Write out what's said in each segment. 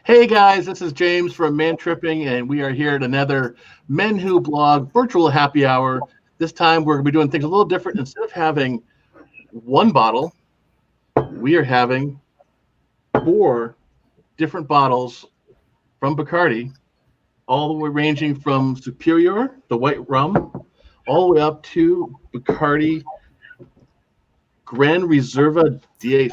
Hey guys, this is James from Man Tripping, and we are here at another MenWhoBlog virtual happy hour. This time we're going to be doing things a little different. Instead of having one bottle, we are having 4 different bottles from Bacardi, all the way ranging from Superior, the white rum, all the way up to Bacardi Gran Reserva 10,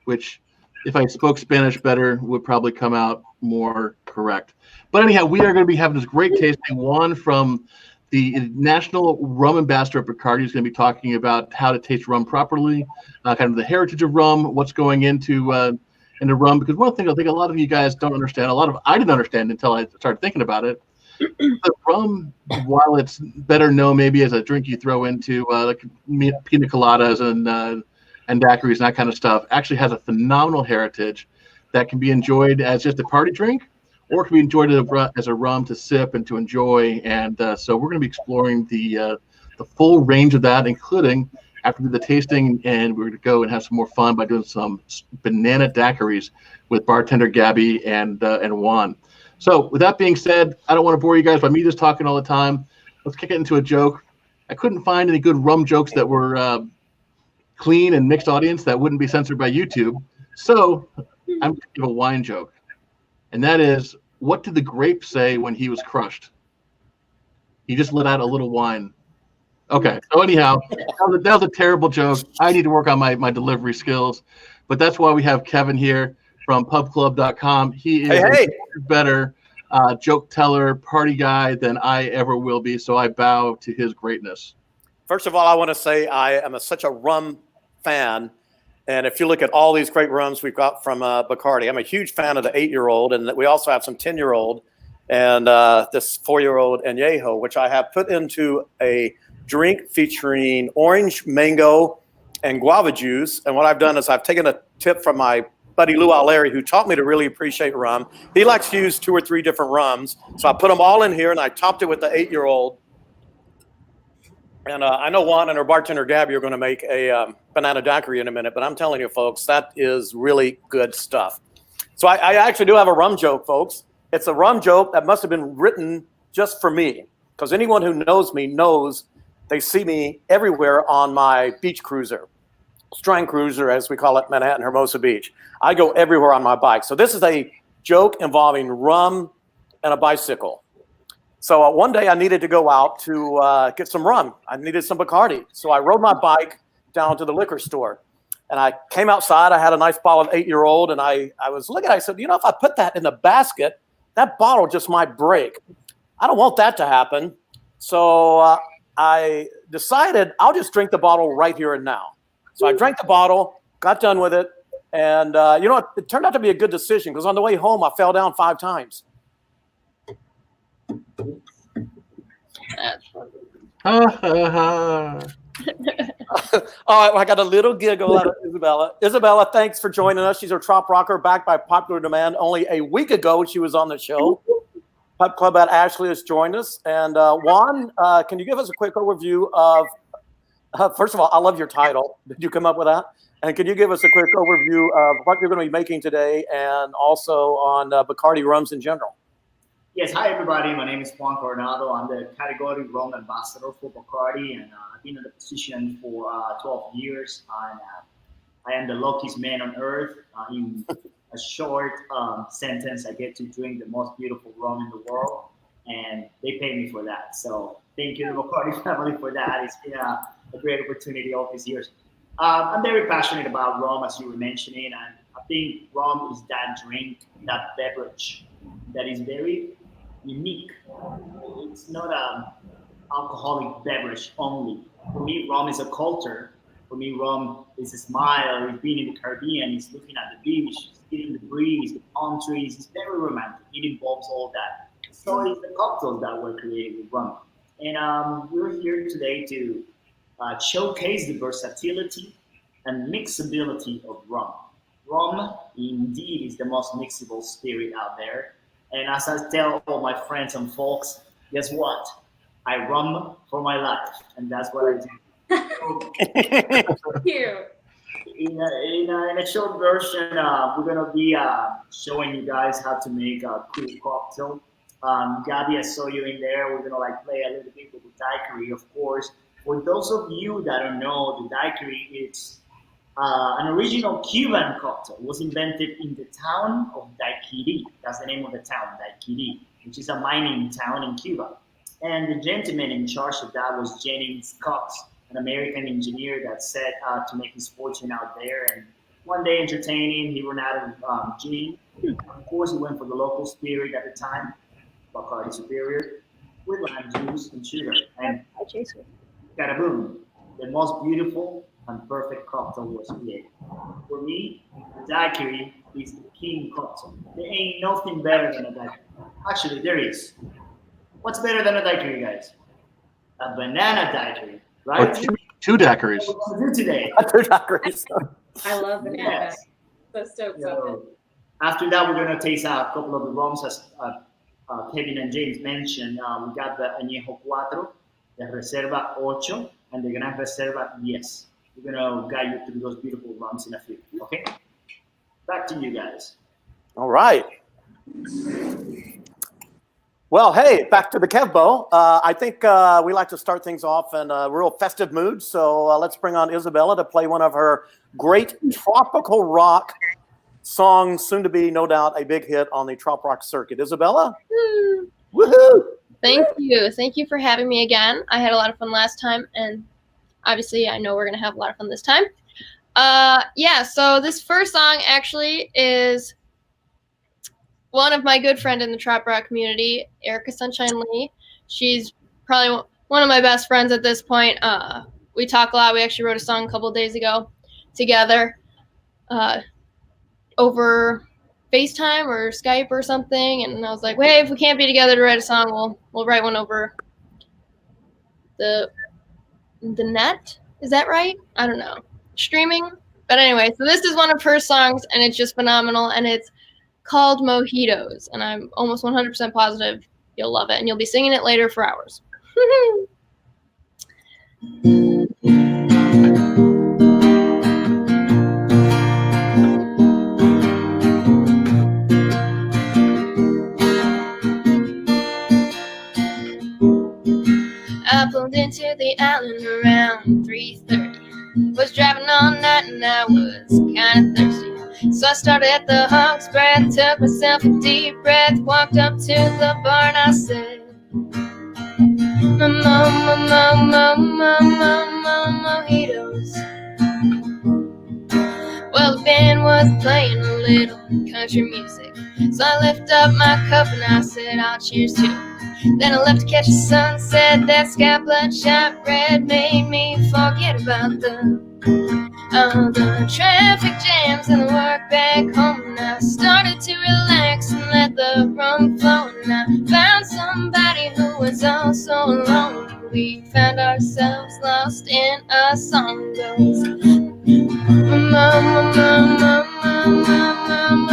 which, if I spoke Spanish better, would probably come out more correct. But anyhow, we are going to be having this great tasting. Juan from the National Rum Ambassador at Bacardi is going to be talking about how to taste rum properly, kind of the heritage of rum, what's going into rum. Because one thing I think a lot of you guys don't understand, I didn't understand until I started thinking about it. But rum, while it's better known maybe as a drink you throw into like pina coladas and daiquiris and that kind of stuff, actually has a phenomenal heritage that can be enjoyed as just a party drink, or can be enjoyed as a rum to sip and to enjoy. And so we're going to be exploring the full range of that, including after the tasting, and we're going to go and have some more fun by doing some banana daiquiris with Bartender Gabi and Juan. So with that being said, I don't want to bore you guys by me just talking all the time. Let's kick it into a joke. I couldn't find any good rum jokes that were clean and mixed audience that wouldn't be censored by YouTube. So I'm going to give a wine joke. And that is, what did the grape say when he was crushed? He just let out a little wine. Okay. So anyhow, that was a terrible joke. I need to work on my delivery skills. But that's why we have Kevin here from pubclub.com. He is a better joke teller, party guy than I ever will be. So I bow to his greatness. First of all, I want to say I am such a rum fan. And if you look at all these great rums we've got from Bacardi, I'm a huge fan of the 8-year-old. And we also have some 10-year-old and this 4-year-old Añejo, which I have put into a drink featuring orange, mango, and guava juice. And what I've done is I've taken a tip from my buddy Lou Alleri, who taught me to really appreciate rum. He likes to use 2 or 3 different rums. So I put them all in here, and I topped it with the 8-year-old. And I know Juan and our bartender Gabi are going to make a banana daiquiri in a minute, but I'm telling you, folks, that is really good stuff. So I actually do have a rum joke, folks. It's a rum joke that must have been written just for me, because anyone who knows me knows they see me everywhere on my beach cruiser, Strand Cruiser, as we call it, Manhattan, Hermosa Beach. I go everywhere on my bike. So this is a joke involving rum and a bicycle. So one day I needed to go out to get some rum. I needed some Bacardi. So I rode my bike down to the liquor store. And I came outside. I had a nice bottle of 8-year-old. And I was looking. I said, if I put that in the basket, that bottle just might break. I don't want that to happen. So I decided I'll just drink the bottle right here and now. So I drank the bottle, got done with it. And, it turned out to be a good decision, because on the way home, I fell down 5 times. All right, I got a little giggle out of Isabella. Isabella, thanks for joining us. She's our top rocker, backed by popular demand. Only a week ago, she was on the show. Pub Club at Ashley has joined us. And Juan, can you give us a quick overview of, first of all, I love your title. Did you come up with that? And can you give us a quick overview of what you're going to be making today, and also on Bacardi rums in general? Yes, hi everybody. My name is Juan Coronado. I'm the category rum ambassador for Bacardi, and I've been in the position for 12 years. And I am the luckiest man on earth. In a short sentence, I get to drink the most beautiful rum in the world, and they pay me for that. So thank you to the Bacardi family for that. It's been a great opportunity all these years. I'm very passionate about rum, as you were mentioning, and I think rum is that drink, that beverage that is very unique. It's not an alcoholic beverage only. For me, rum is a culture. For me, rum is a smile. It's being in the Caribbean. It's looking at the beach. It's feeling the breeze, the palm trees. It's very romantic. It involves all that. So it's the cocktails that were created with rum. And we're here today to showcase the versatility and mixability of rum. Rum, indeed, is the most mixable spirit out there. And as I tell all my friends and folks, guess what? I rum for my life, and that's what I do. Cute. In a short version, we're gonna be showing you guys how to make a cool cocktail. Gabi, I saw you in there. We're gonna like play a little bit with the daiquiri, of course. For those of you that don't know, the daiquiri it's an original Cuban cocktail. It was invented in the town of Daiquiri. That's the name of the town, Daiquiri, which is a mining town in Cuba. And the gentleman in charge of that was James Scott, an American engineer that set out to make his fortune out there. And one day, entertaining, he ran out of gin. Of course, he went for the local spirit at the time, Bacardi Superior, with lime juice and sugar. And boom, the most beautiful and perfect cocktail was created. For me, the daiquiri is the king cocktail. There ain't nothing better than a daiquiri. Actually, there is. What's better than a daiquiri, guys? A banana daiquiri, right? Or two daiquiris. What we're going to do today. Two daiquiris. I love banana. Yes. So stoked on So, after that, we're going to taste a couple of the rums, as Kevin and James mentioned. We got the Añejo Cuatro, the Reserva Ocho, and the Gran Reserva 10. We're going to guide you through those beautiful rums in a few. Okay? Back to you guys. All right. Well, hey, back to the Kevbo. I think we like to start things off in a real festive mood. So let's bring on Isabella to play one of her great tropical rock songs, soon to be, no doubt, a big hit on the trop rock circuit. Isabella? Woohoo! Thank you. Thank you for having me again. I had a lot of fun last time, and obviously I know we're going to have a lot of fun this time. Yeah, so this first song actually is one of my good friend in the trop rock community, Erica Sunshine Lee. She's probably one of my best friends at this point. We talk a lot. We actually wrote a song a couple of days ago together over FaceTime or Skype or something, and I was like, "Hey, if we can't be together to write a song, we'll write one over the net." Is that right? I don't know. Streaming. But anyway, so this is one of her songs, and it's just phenomenal, and it's called Mojitos, and I'm almost 100% positive you'll love it, and you'll be singing it later for hours. I pulled into the island around 3:30. Was driving all night and I was kind of thirsty. So I started at the Hawk's Breath, took myself a deep breath, walked up to the bar and I said, Mojitos. Well, the band was playing a little country music, so I lifted up my cup and I said, I'll cheers to. Then I left to catch the sunset. That sky bloodshot red made me forget about the traffic jams and the work back home. And I started to relax and let the rum flow. And I found somebody who was also alone. We found ourselves lost in a song goes,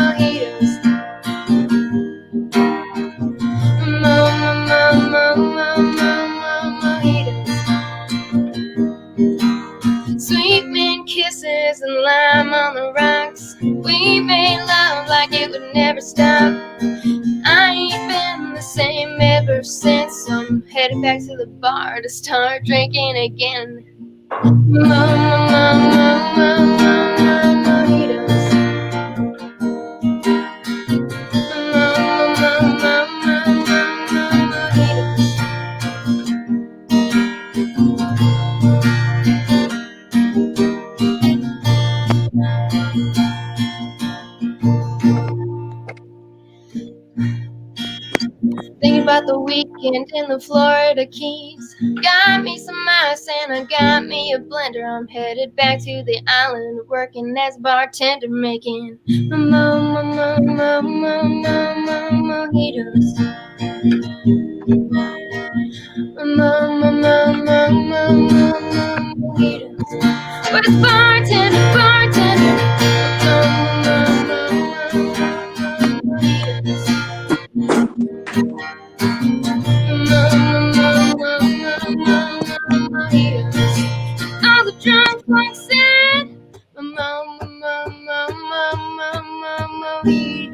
mojitos. Sweet mint kisses and lime on the rocks. We made love like it would never stop. I ain't been the same ever since. So I'm headed back to the bar to start drinking again. Mojitos. Thinking about the weekend in the Florida Keys. Got me some ice and I got me a blender. I'm headed back to the island, working as a bartender, making mojitos. Mojitos. Where's the bartender, bartender? Mojitos. All the drunk folks said,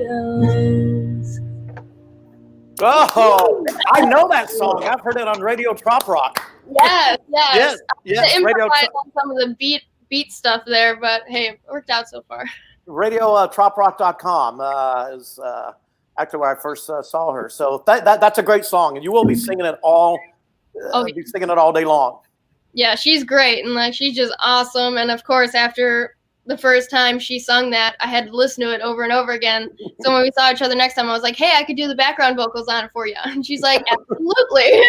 windows. Oh, I know that song. I've heard it on Radio Trop Rock. Yes. Yes, To Radio improvise on some of the beat stuff there, but hey, it worked out so far. RadioTropRock.com is actually where I first saw her. So that's a great song, and you will be singing it all. Be singing it all day long. Yeah, she's great, and like she's just awesome. And of course, after the first time she sung that, I had to listen to it over and over again. So when we saw each other next time, I was like, "Hey, I could do the background vocals on it for you." And she's like, "Absolutely."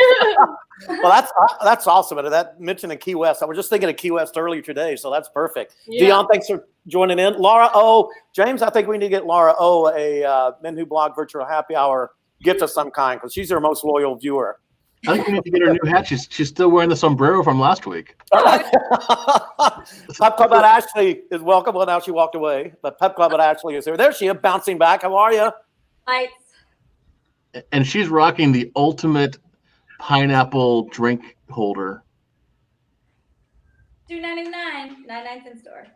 Well, that's awesome. And that mentioning Key West, I was just thinking of Key West earlier today, so that's perfect. Yeah. Dion, thanks for joining in. Laura O, James, I think we need to get Laura O a MenWhoBlog virtual happy hour gift of some kind because she's our most loyal viewer. I think we need to get her a new hat. She's still wearing the sombrero from last week. Pep Club at Ashley is welcome. Well, now she walked away, but Pep Club at Ashley is here. There she is, bouncing back. How are you? Lights. And she's rocking the ultimate pineapple drink holder. $2.99, 99-cent store.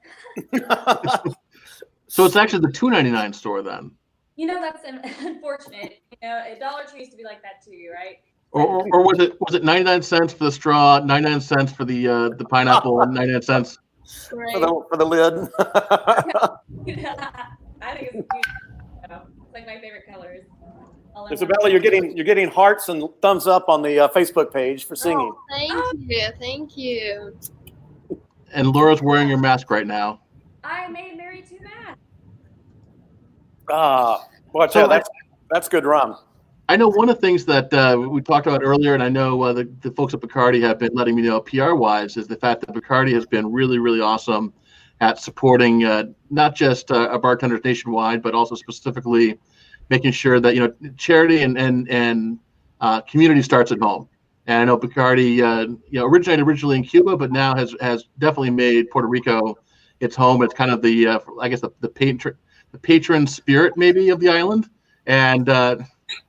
So it's actually the $2.99 store then. You know, that's unfortunate. You know, a Dollar Tree used to be like that too, right? Or was it 99 cents for the straw, 99 cents for the pineapple, and 99 cents Right. for the lid. I think it's beautiful. It's like my favorite colors. Isabella, you're getting hearts and thumbs up on the Facebook page for singing. Oh, thank you. And Laura's wearing your mask right now. I made Mary to that. Well, I tell you, that's good rum. I know one of the things that we talked about earlier, and I know the folks at Bacardi have been letting me know PR-wise, is the fact that Bacardi has been really, really awesome at supporting not just bartenders nationwide, but also specifically making sure that charity and community starts at home. And I know Bacardi originated originally in Cuba, but now has definitely made Puerto Rico its home. It's kind of the I guess the patron spirit maybe of the island. And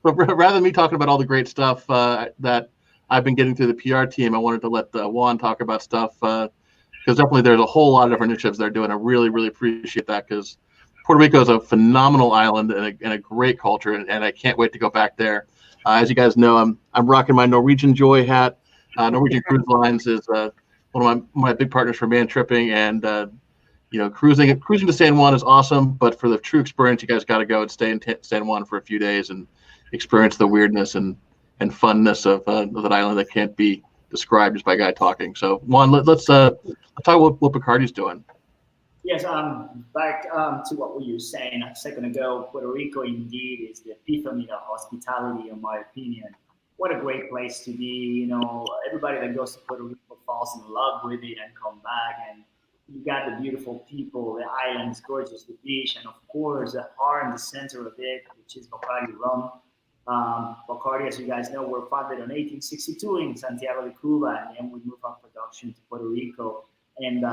but rather than me talking about all the great stuff that I've been getting through the PR team, I wanted to let Juan talk about stuff because definitely there's a whole lot of different initiatives they're doing. I really, really appreciate that because Puerto Rico is a phenomenal island and a great culture, and I can't wait to go back there. As you guys know, I'm rocking my Norwegian Joy hat. Norwegian Cruise Lines is one of my big partners for man tripping, and cruising to San Juan is awesome. But for the true experience, you guys got to go and stay in San Juan for a few days and experience the weirdness and funness of that island that can't be described just by a guy talking. So Juan, let's talk about what Bacardi's doing. Yes, back to what we were saying a second ago. Puerto Rico indeed is the epitome of hospitality, in my opinion. What a great place to be. Everybody that goes to Puerto Rico falls in love with it and come back. And you got the beautiful people, the islands, gorgeous, the beach, and of course, the heart and the center of it, which is Bacardi rum. Bacardi, as you guys know, were founded in 1862 in Santiago de Cuba, and then we moved our production to Puerto Rico. And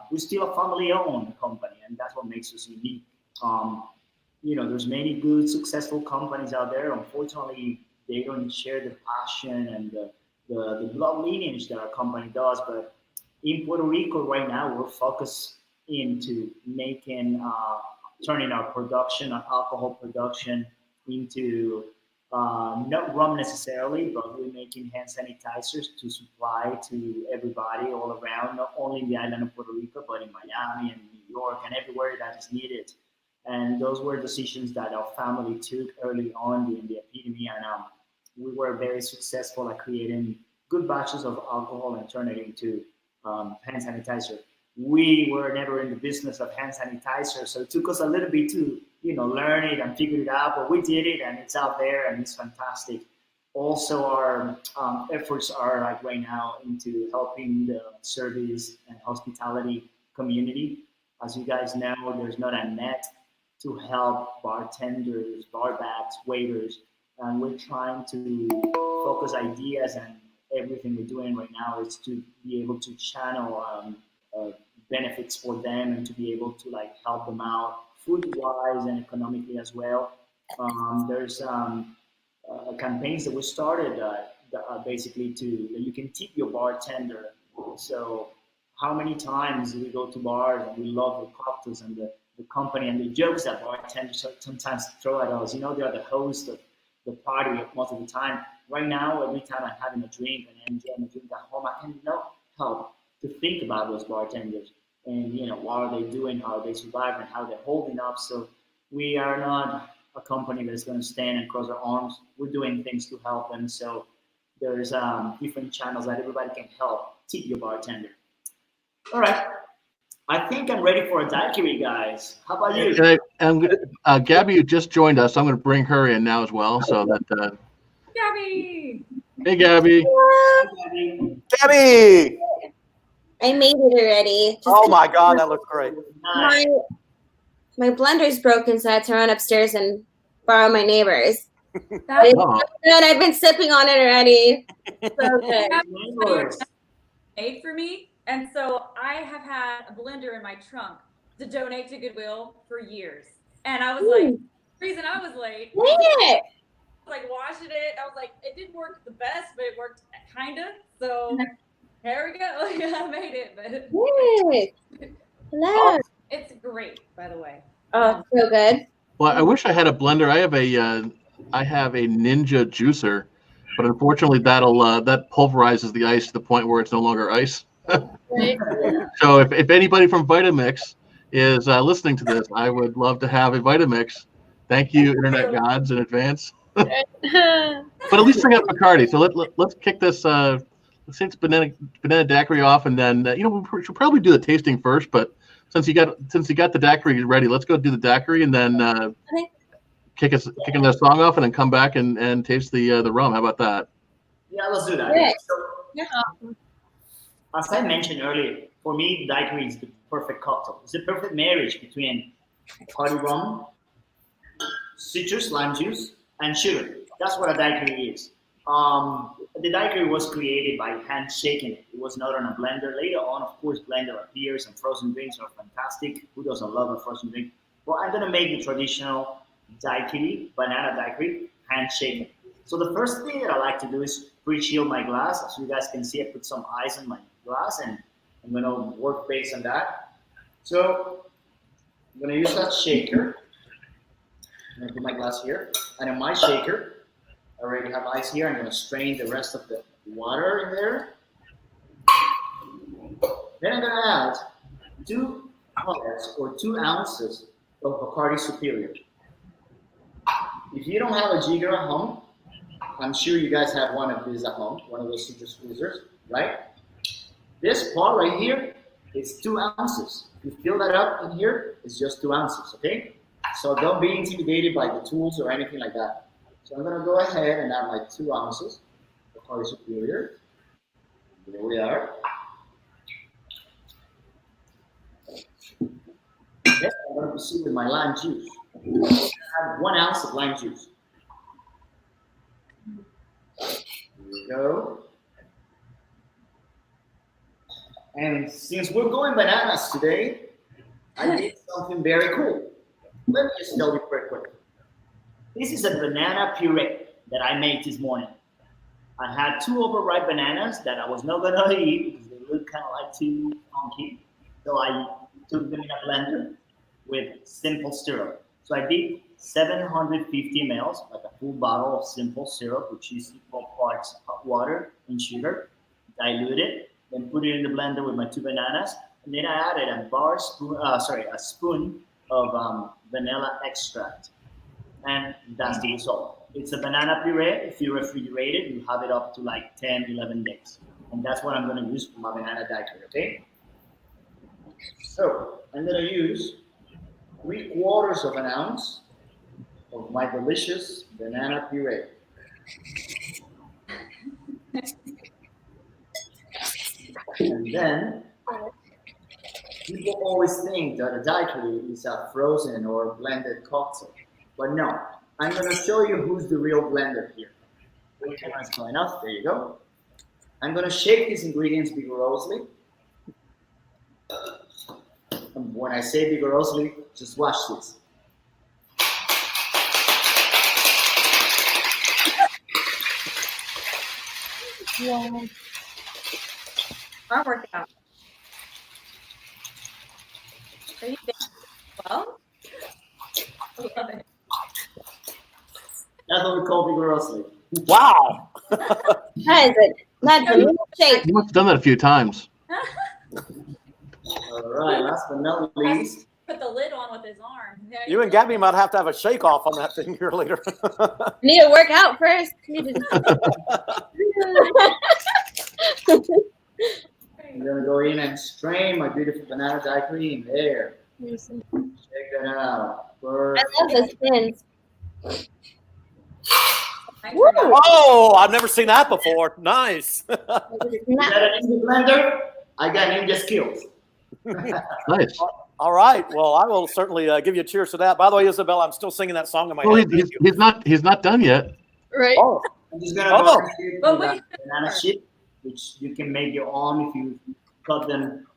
we're still a family-owned company, and that's what makes us unique. There's many good, successful companies out there. Unfortunately, they don't share the passion and the blood lineage that our company does. But in Puerto Rico right now, we're focused into turning our production, our alcohol production into not rum necessarily, but we're making hand sanitizers to supply to everybody all around, not only in the island of Puerto Rico, but in Miami and New York and everywhere that is needed. And those were decisions that our family took early on during the epidemic. And we were very successful at creating good batches of alcohol and turning it into hand sanitizer. We were never in the business of hand sanitizer, so it took us a little bit to learn it and figure it out, but we did it and it's out there and it's fantastic. Also, our efforts are like right now into helping the service and hospitality community. As you guys know, there's not a net to help bartenders, barbacks, waiters, and we're trying to focus ideas, and everything we're doing right now is to be able to channel benefits for them and to be able to help them out food-wise and economically as well. There's campaigns that we started basically that you can tip your bartender. So how many times we go to bars and we love the cocktails and the the company and the jokes that bartenders sometimes throw at us. You know, they are the host of the party most of the time. Right now, every time I'm having a drink and I'm enjoying a drink at home, I can help to think about those bartenders and what are they doing, how are they surviving, how they're holding up. So we are not a company that's going to stand and cross our arms. We're doing things to help them. So there's different channels that everybody can help tip your bartender. All right. I think I'm ready for a daiquiri, guys. How about you? Gabi just joined us. So I'm going to bring her in now as well. So that. Gabby! Hey, Gabi. Gabi! I made it already. Oh my God, that looks great. Nice. My blender's broken, so I had to run upstairs and borrow my neighbor's. That's And I've been sipping on it already. So good. Nice. made for me. And so I have had a blender in my trunk to donate to Goodwill for years. And I was like, the reason I was late, Dang it. like washing it. I was like, it didn't work the best, but it worked kind of. So here we go. I made it, but Yay. Hello. it's great, by the way. Oh, so good. Well, I wish I had a blender. I have a Ninja juicer, but unfortunately that pulverizes the ice to the point where it's no longer ice. Right. So if anybody from Vitamix is listening to this, I would love to have a Vitamix. Thank you, internet gods, in advance. But at least bring up Bacardi. So let's kick this. Let's say it's banana daiquiri off, and then we should probably do the tasting first. But since you got the daiquiri ready, let's go do the daiquiri, and then kicking the song off, and then come back and taste the rum. How about that? Yeah, let's do that. Yeah. So, as I mentioned earlier, for me, daiquiri is the perfect cocktail. It's the perfect marriage between party rum, citrus, lime juice, and sugar. That's what a daiquiri is. The daiquiri was created by hand shaking it. It was not on a blender. Later on, of course, blender appears and frozen drinks are fantastic. Who doesn't love a frozen drink? Well, I'm going to make the traditional daiquiri, banana daiquiri, hand shaken. So the first thing that I like to do is pre-chill my glass. As you guys can see, I put some ice in my glass and I'm going to work based on that. So I'm going to use that shaker. I'm going to put my glass here. And in my shaker, I already have ice here. I'm going to strain the rest of the water in there. Then I'm going to add 2 parts or 2 ounces of Bacardi Superior. If you don't have a jigger at home, I'm sure you guys have one of these at home, one of those citrus squeezers, right? This part right here is 2 ounces. You fill that up in here, it's just 2 ounces, okay? So don't be intimidated by the tools or anything like that. So I'm gonna go ahead and add my 2 ounces of Bacardi Superior. There we are. Then I'm gonna proceed with my lime juice. I have 1 ounce of lime juice. Here we go. And since we're going bananas today, I did something very cool. Let me just tell you very quick. This is a banana puree that I made this morning. I had 2 overripe bananas that I was not gonna eat because they look kind of like too funky. So I took them in a blender with simple syrup. So I did 750 ml, like a full bottle of simple syrup, which is equal parts hot water and sugar. Dilute it, then put it in the blender with my 2 bananas, and then I added a spoon of vanilla extract, and that's the result. It's a banana puree. If you refrigerate it, you have it up to like 10, 11 days, and that's what I'm going to use for my banana daiquiri. Okay. So I'm going to use 3/4 of an ounce of my delicious banana puree. And then people always think that a daiquiri is a frozen or blended cocktail, but no. I'm going to show you who's the real blender here. The camera's going off. There you go. I'm going to shake these ingredients vigorously. And when I say vigorously, just watch this. Yeah. Our workout. Are you Oh. Love it. That's what we call vigorously. Wow. That is it. That's a milkshake. You must have done that a few times. All right, last but not least. Put the lid on with his arm. There You and Gabby might have to have a shake off on that thing here later. Need to work out first. I'm gonna go in and strain my beautiful banana daiquiri in there. Check that out. I love the spins. Woo! Oh, I've never seen that before. Nice. You got an Ninja blender? I got ninja skills. Nice. All right. Well, I will certainly give you a cheers to that. By the way, Isabella, I'm still singing that song in my Oh, head. he's not done yet. Right. Oh, I'm just gonna go ahead But with wait. banana chip, which you can make your own if you cut them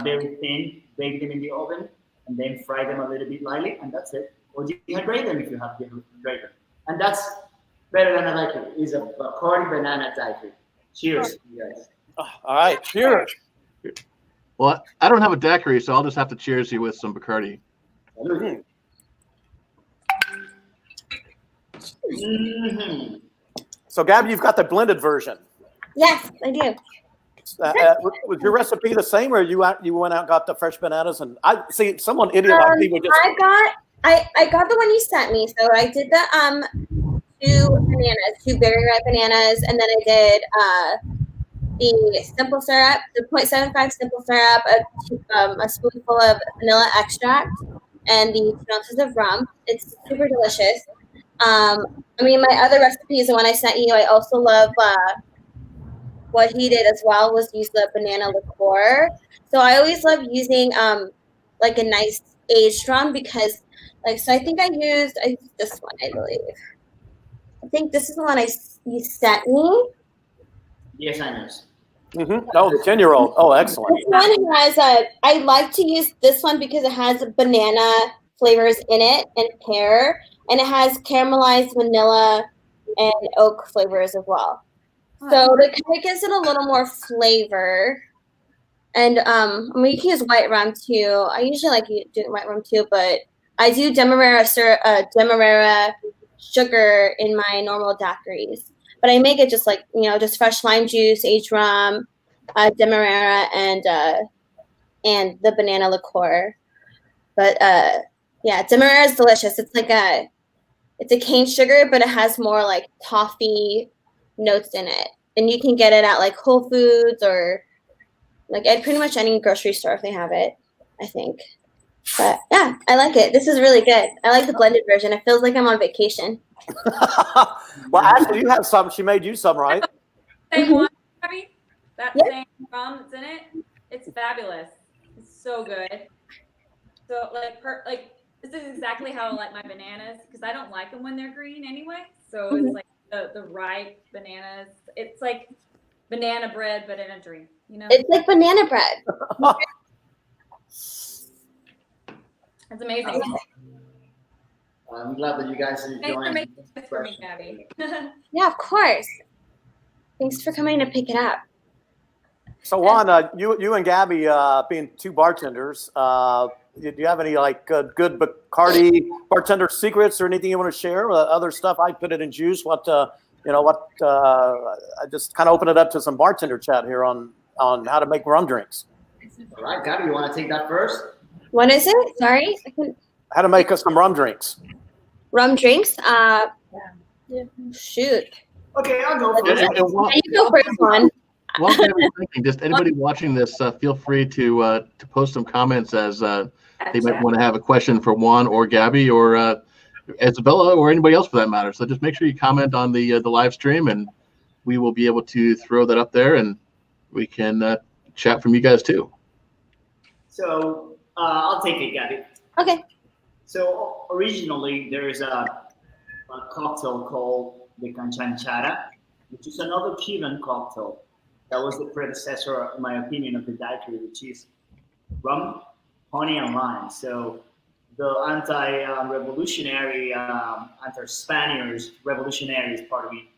very thin, bake them in the oven, and then fry them a little bit lightly, and that's it. Or dehydrate them if you have dehydrator. And that's better than a daiquiri. It's a Bacardi banana daiquiri. Cheers, you guys. all right. Cheers. Well, I don't have a daiquiri, so I'll just have to cheers you with some Bacardi. Mm-hmm. So, Gabby, you've got the blended version. Yes, I do. Was your recipe the same, or you went out and got the fresh bananas? And I see someone idiot like me would just. I got the one you sent me. So I did the 2 very ripe bananas, and then I did the simple syrup, the 0.75 simple syrup, a spoonful of vanilla extract, and the 2 ounces of rum. It's super delicious. I mean, my other recipes, the one I sent you, I also love. What he did as well was use the banana liqueur. So I always love using like a nice aged rum because, so I think I used this one, I believe. I think this is the one you sent me. Yes, I know. Mm-hmm. Oh, the 10-year-old. Oh, excellent. This one has I like to use this one because it has banana flavors in it and pear, and it has caramelized vanilla and oak flavors as well. So it kind of gives it a little more flavor. And I mean, you can use white rum too. I usually like doing white rum too, but I do demerara sugar in my normal daiquiris. But I make it just like, just fresh lime juice, aged rum, demerara, and the banana liqueur. But yeah, demerara is delicious. It's like it's a cane sugar, but it has more like toffee notes in it, and you can get it at like Whole Foods or like at pretty much any grocery store if they have it, I think. But yeah, I like it. This is really good. I like the blended version. It feels like I'm on vacation. Well, actually, you have some. She made you some, right? Same one, Gabby? That Yep. same rum that's in it. It's fabulous. It's so good. So this is exactly how I like my bananas because I don't like them when they're green anyway. So it's like the ripe bananas. It's like banana bread, but in a drink. It's like banana bread. It's amazing. I'm glad that you guys are Thanks for enjoying making this for me, Gabby. Yeah, of course. Thanks for coming to pick it up. So, Juan, you and Gabby, being 2 bartenders, do you have any good Bacardi bartender secrets or anything you want to share? Other stuff? I put it in juice. I just kind of open it up to some bartender chat here on how to make rum drinks. All right, Gabby, you want to take that first? What is it? Sorry, I couldn't. How to make us some rum drinks. Rum drinks. Shoot. Okay, I'll go first. And while, You go first, Juan. while Gaby's thinking, just anybody watching this, feel free to post some comments as they might want to have a question for Juan or Gabby or Isabella or anybody else for that matter. So just make sure you comment on the live stream, and we will be able to throw that up there, and we can chat from you guys too. So I'll take it, Gabby. Okay. So originally there is a cocktail called the Canchanchara, which is another Cuban cocktail that was the predecessor, in my opinion, of the daiquiri, which is rum, honey, and lime. So the anti-revolutionary, anti-Spaniards, revolutionaries, pardon me,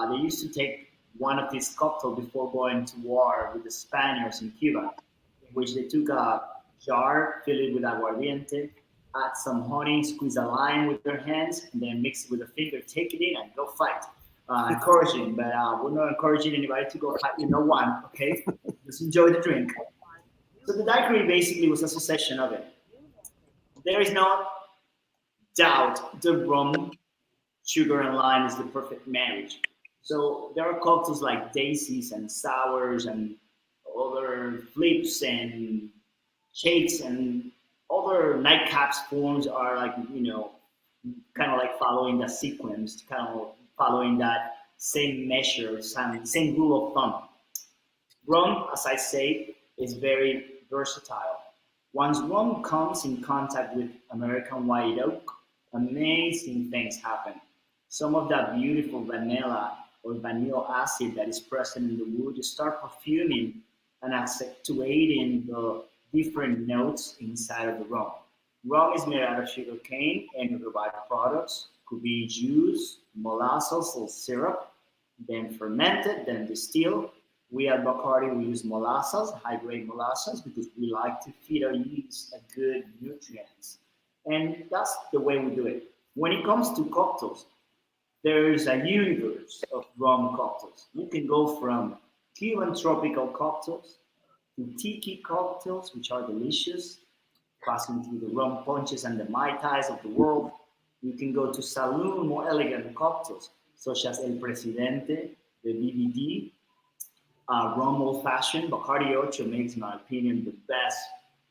they used to take one of these cocktails before going to war with the Spaniards in Cuba, in which they took a jar, fill it with aguardiente, add some honey, squeeze a lime with your hands, and then mix it with a finger, take it in, and go fight. Encouraging, but we're not encouraging anybody to go fight with no one, okay? Just enjoy the drink. So the daiquiri basically was a succession of it. There is no doubt the rum, sugar, and lime is the perfect marriage. So there are cocktails like daisies and sours and other flips and shakes and other nightcaps forms are like, kind of like following the sequence, kind of following that same measure, same rule of thumb. Rum, as I say, is very versatile. Once rum comes in contact with American white oak, amazing things happen. Some of that beautiful vanilla or vanilla acid that is present in the wood, you start perfuming and accentuating the different notes inside of the rum. Rum is made out of sugar cane and other byproducts. Could be juice, molasses or syrup, then fermented, then distilled. We at Bacardi, we use molasses, high-grade molasses, because we like to feed our yeast a good nutrients. And that's the way we do it. When it comes to cocktails, there is a universe of rum cocktails. You can go from Cuban tropical cocktails to tiki cocktails, which are delicious, passing through the rum punches and the Mai Tais of the world. You can go to saloon, more elegant cocktails, such as El Presidente, the BBD, rum old fashioned. Bacardi Ocho makes, in my opinion, the best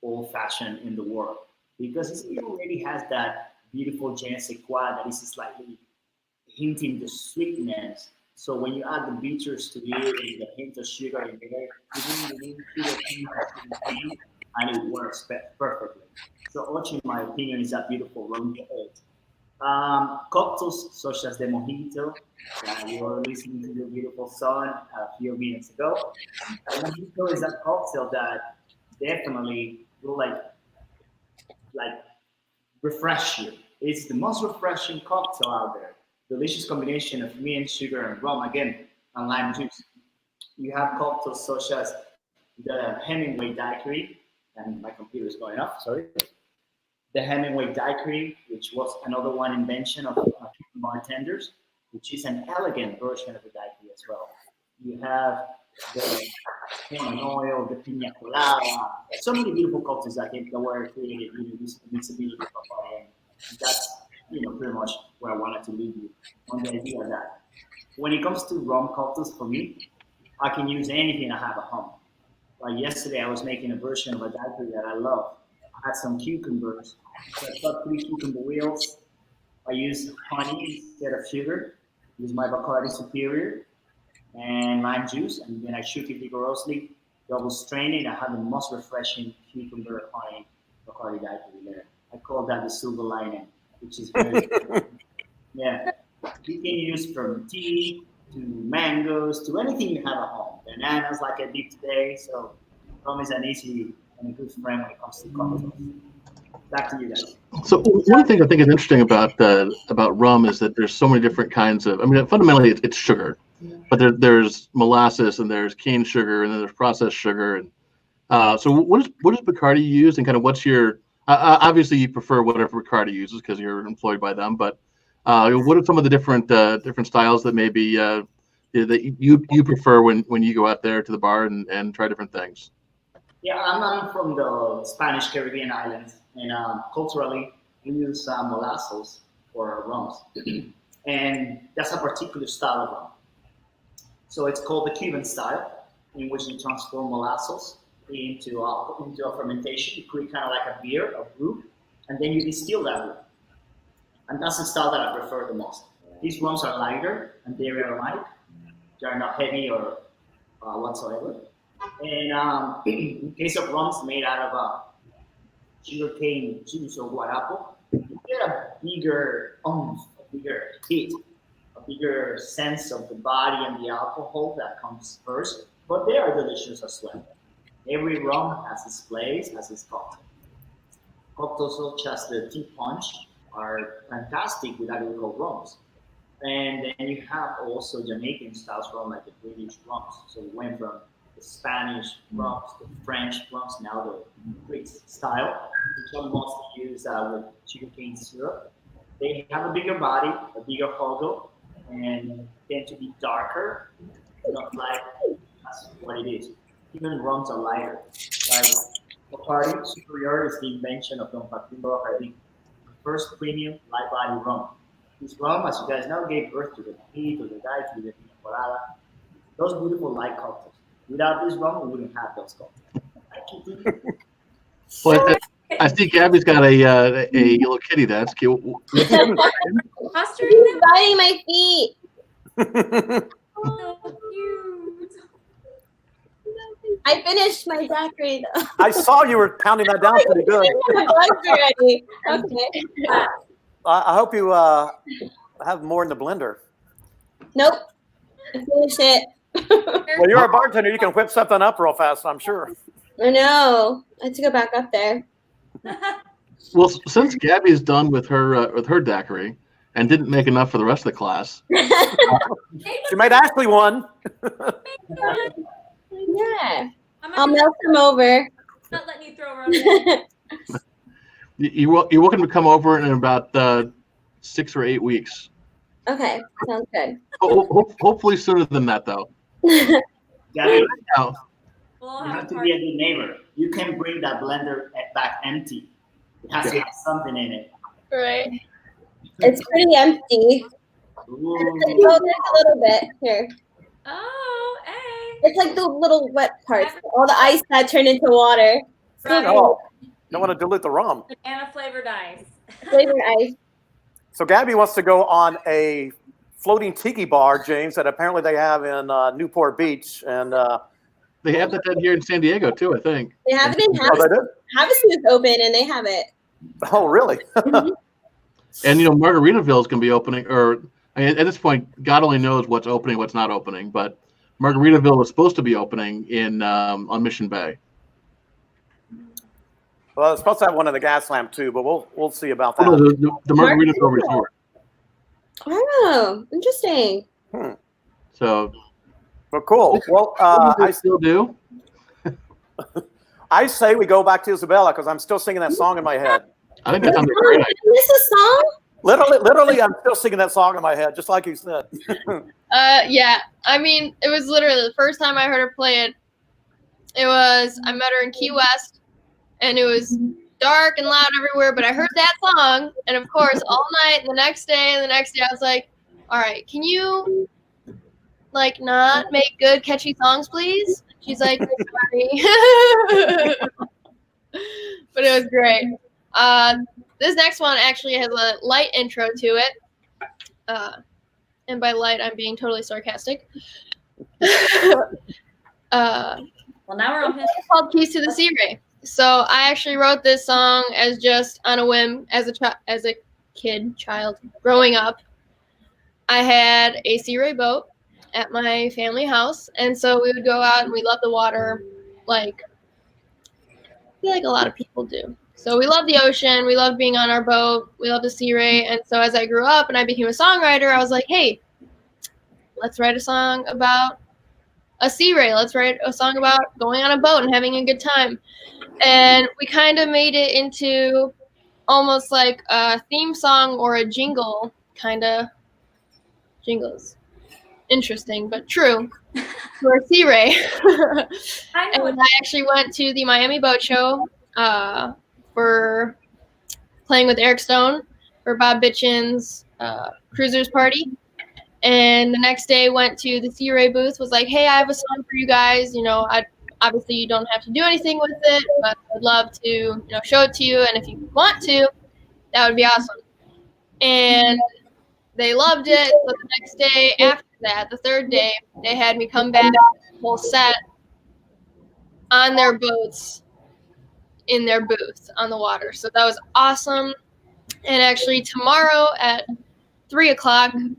old fashioned in the world because it already has that beautiful je ne sais quoi that is slightly hinting the sweetness. So when you add the bitters to it and the hint of sugar in there, you need and it works perfectly. So Ocho, in my opinion, is a beautiful rum to eat. Cocktails such as the Mojito that we were listening to the beautiful song a few minutes ago. The Mojito is a cocktail that definitely will like refresh you. It's the most refreshing cocktail out there. Delicious combination of mint, sugar, and rum again, and lime juice. You have cocktails such as the Hemingway Daiquiri, and my computer is going off. Sorry. The Hemingway Daiquiri, which was another one invention of bartenders, which is an elegant version of the daiquiri as well. You have the lemon oil, the pina colada, so many beautiful cocktails I think that were created, this mixability of and that's pretty much where I wanted to leave you on the idea of that. When it comes to rum cocktails, for me, I can use anything I have at home. Like yesterday, I was making a version of a daiquiri that I love. I had some cucumbers. So I cut 3 cucumber wheels. I used honey instead of sugar. Use my Bacardi Superior and lime juice, and then I shook it vigorously, double strain it. I have the most refreshing cucumber honey Bacardi daiquiri there. I call that the silver lining, which is very yeah. You can use from tea to mangoes to anything you have at home. Bananas, like I did today. So rum is an easy and a good friend when it comes to cocktails. Back to you guys. So one thing I think is interesting about rum is that there's so many different kinds of. I mean, fundamentally it's sugar, but there's molasses and there's cane sugar and then there's processed sugar. And so what does Bacardi use, and kind of what's your? Obviously, you prefer whatever Bacardi uses because you're employed by them. But what are some of the different styles that maybe that you prefer when you go out there to the bar and try different things? Yeah, I'm from the Spanish Caribbean islands, and culturally we use molasses for our rums, and that's a particular style of rum. So it's called the Cuban Style, in which you transform molasses into a fermentation. You create kind of like a beer, a brew, and then you distill that brew. And that's the style that I prefer the most. These rums are lighter and very aromatic. They are not heavy or whatsoever. And in case of rums made out of sugarcane juice or guarapo, you get a bigger oomph, a bigger hit, a bigger sense of the body and the alcohol that comes first. But they are delicious as well. Every rum has its place, has its cocktail. Cocktails such as the tea punch are fantastic with agricultural rums. And then you have also Jamaican styles rum like the British rums. So we went from the Spanish rums, the French rums, now the Greek style, which are mostly used with sugarcane syrup. They have a bigger body, a bigger hogo, and tend to be darker, not light. That's what it is. Even rums are lighter. Like Bacardi Superior is the invention of Don Facundo, I think, the first premium light body rum. This rum, as you guys know, gave birth to the Mojito, the Daiquiri, the Pina Colada, those beautiful light cocktails. Without this rum, we wouldn't have those cocktails. Well, I see Gabby's got a little kitty. That's cute. Fostering He's them? biting my feet. So cute. I finished my daiquiri though. I saw you were pounding that down pretty good. Already. Okay. I hope you have more in the blender. Nope. I finished it. Well, you're a bartender. You can whip something up real fast, I'm sure. I know. I had to go back up there. Well, since Gabby's done with her daiquiri and didn't make enough for the rest of the class, She made Ashley one. Yeah. I'm I'll not, melt them over. not letting you throw rum. you're welcome to come over in about 6 or 8 weeks. Okay. Sounds good. Hopefully sooner than that, though. Gabby, Now, We'll you have have a to party. be a good neighbor. You can bring that blender back empty. It has to have something in it. Right. It's pretty empty. Ooh. Oh, there's a little bit here. Oh, hey. It's like the little wet parts. All the ice that turned into water. Oh, don't want to dilute the rum. Banana flavored ice. Flavored ice. So Gabby wants to go on a floating tiki bar, James, that apparently they have in Newport Beach. And they have that here in San Diego too, I think. They have it in oh, they do? Havasu is open and they have it. Oh, really? And Margaritaville is going to be opening, or I mean, at this point, God only knows what's opening, what's not opening. But Margaritaville was supposed to be opening in on Mission Bay. Well, it's supposed to have one in the Gaslamp too, but we'll see about that. Oh, the Margaritaville Resort. Oh, interesting. So, But cool. Well, I still do. I say we go back to Isabella because I'm still singing that song in my head. I think that sounds a great idea. Is this a song? Literally, I'm still singing that song in my head, just like you said. Yeah. I mean, it was literally the first time I heard her play it. I met her in Key West, and it was dark and loud everywhere, but I heard that song, and of course, all night, and the next day, I was like, all right, can you, like, not make good, catchy songs, please? She's like, sorry. But it was great. This next one actually has a light intro to it. And by light, I'm being totally sarcastic. Well, now we're on his. It's called Keys to the Sea Ray. So I actually wrote this song as just on a whim as a child growing up. I had a Sea Ray boat at my family house, and so we would go out and we loved the water, like I feel like a lot of people do. So we love the ocean, we love being on our boat, we love the Sea Ray, and so as I grew up and I became a songwriter, I was like, hey, let's write a song about a Sea Ray. Let's write a song about going on a boat and having a good time. And we kind of made it into almost like a theme song or a jingle, kind of jingles. Interesting, but true. For Sea Ray. I know. And I actually went to the Miami Boat Show for playing with Eric Stone for Bob Bitchin's cruisers party. And the next day went to the Sea Ray booth, was like, hey, I have a song for you guys. Obviously you don't have to do anything with it, but I'd love to, show it to you. And if you want to, that would be awesome. And they loved it. So the next day after that, the third day, they had me come back, whole set on their boats in their booth on the water. So that was awesome. And actually tomorrow at 3:00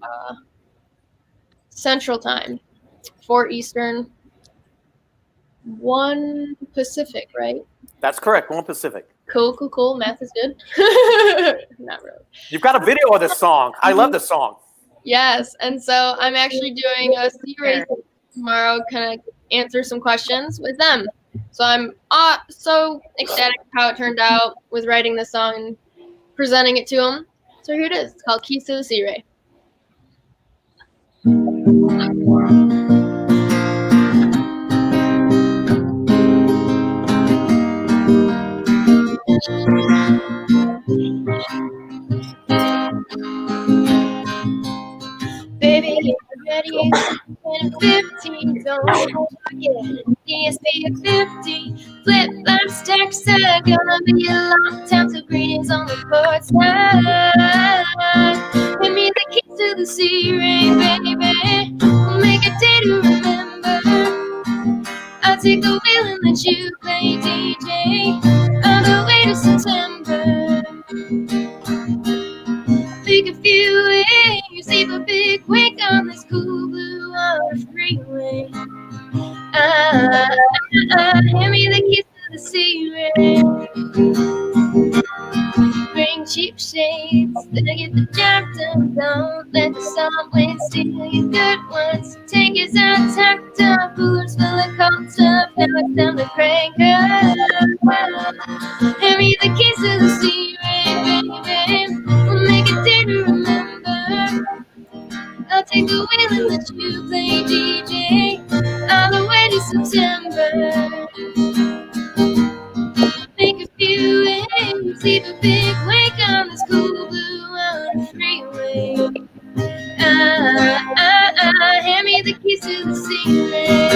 Central Time, 4 Eastern, 1 Pacific, right? That's correct. 1 Pacific. Cool. Math is good. Not really. You've got a video of this song. I love this song. Yes, and so I'm actually doing a Sea Ray tomorrow, kind of answer some questions with them. So I'm so ecstatic how it turned out with writing this song and presenting it to them. So here it is. It's called Keys to the Sea Ray. Baby, get ready. 15, don't forget. DSP at 50. Flip flop stacks are gonna be a long time till green is on the port side. Give me the keys to the sea ray, baby. We'll make a day to remember. I'll take the wheel and let you play DJ all the way to September. Make a few waves, leave a big wake on this cool blue water freeway. Hand me the keys to the sea ray. Bring cheap shades to get the job done. Don't let the sun wind steal your good ones. Tank is all tucked up, coolers full of cold stuff. Now it's time to crank up. Hand me the keys to the sea ray, baby. We'll make a day to remember. I'll take the wheel and let you play DJ all the way to September. Make a few waves, leave a big wake on this cool blue water freeway. Hand me the keys to the sea ray.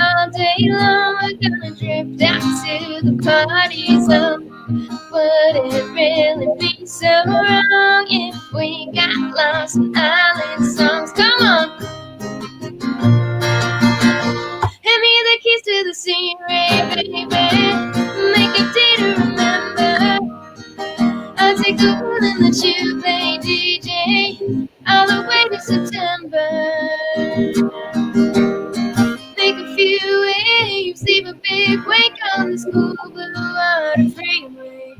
All day long we're gonna drift out to the party zone. Would it really be so wrong if we got lost in island songs? Come on! Hand me the keys to the sea ray, baby. Make a day to remember. I'll take the wheel and let you play DJ all the way to September. Make a few waves, leave a big wake on this cool blue water freeway.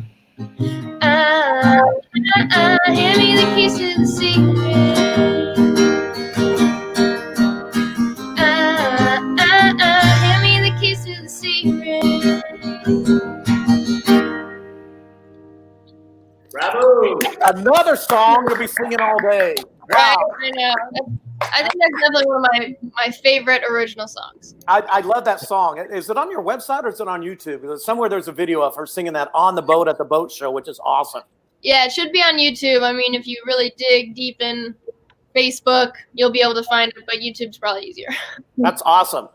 Hand me the keys to the sea ray. Hand me the keys to the sea ray. Bravo! Another song you'll be singing all day. Wow. Right, I know. I think that's definitely one of my favorite original songs. I love that song. Is it on your website or is it on YouTube? Because somewhere there's a video of her singing that on the boat at the boat show, which is awesome. Yeah, it should be on YouTube. I mean, if you really dig deep in Facebook, you'll be able to find it, but YouTube's probably easier. That's awesome.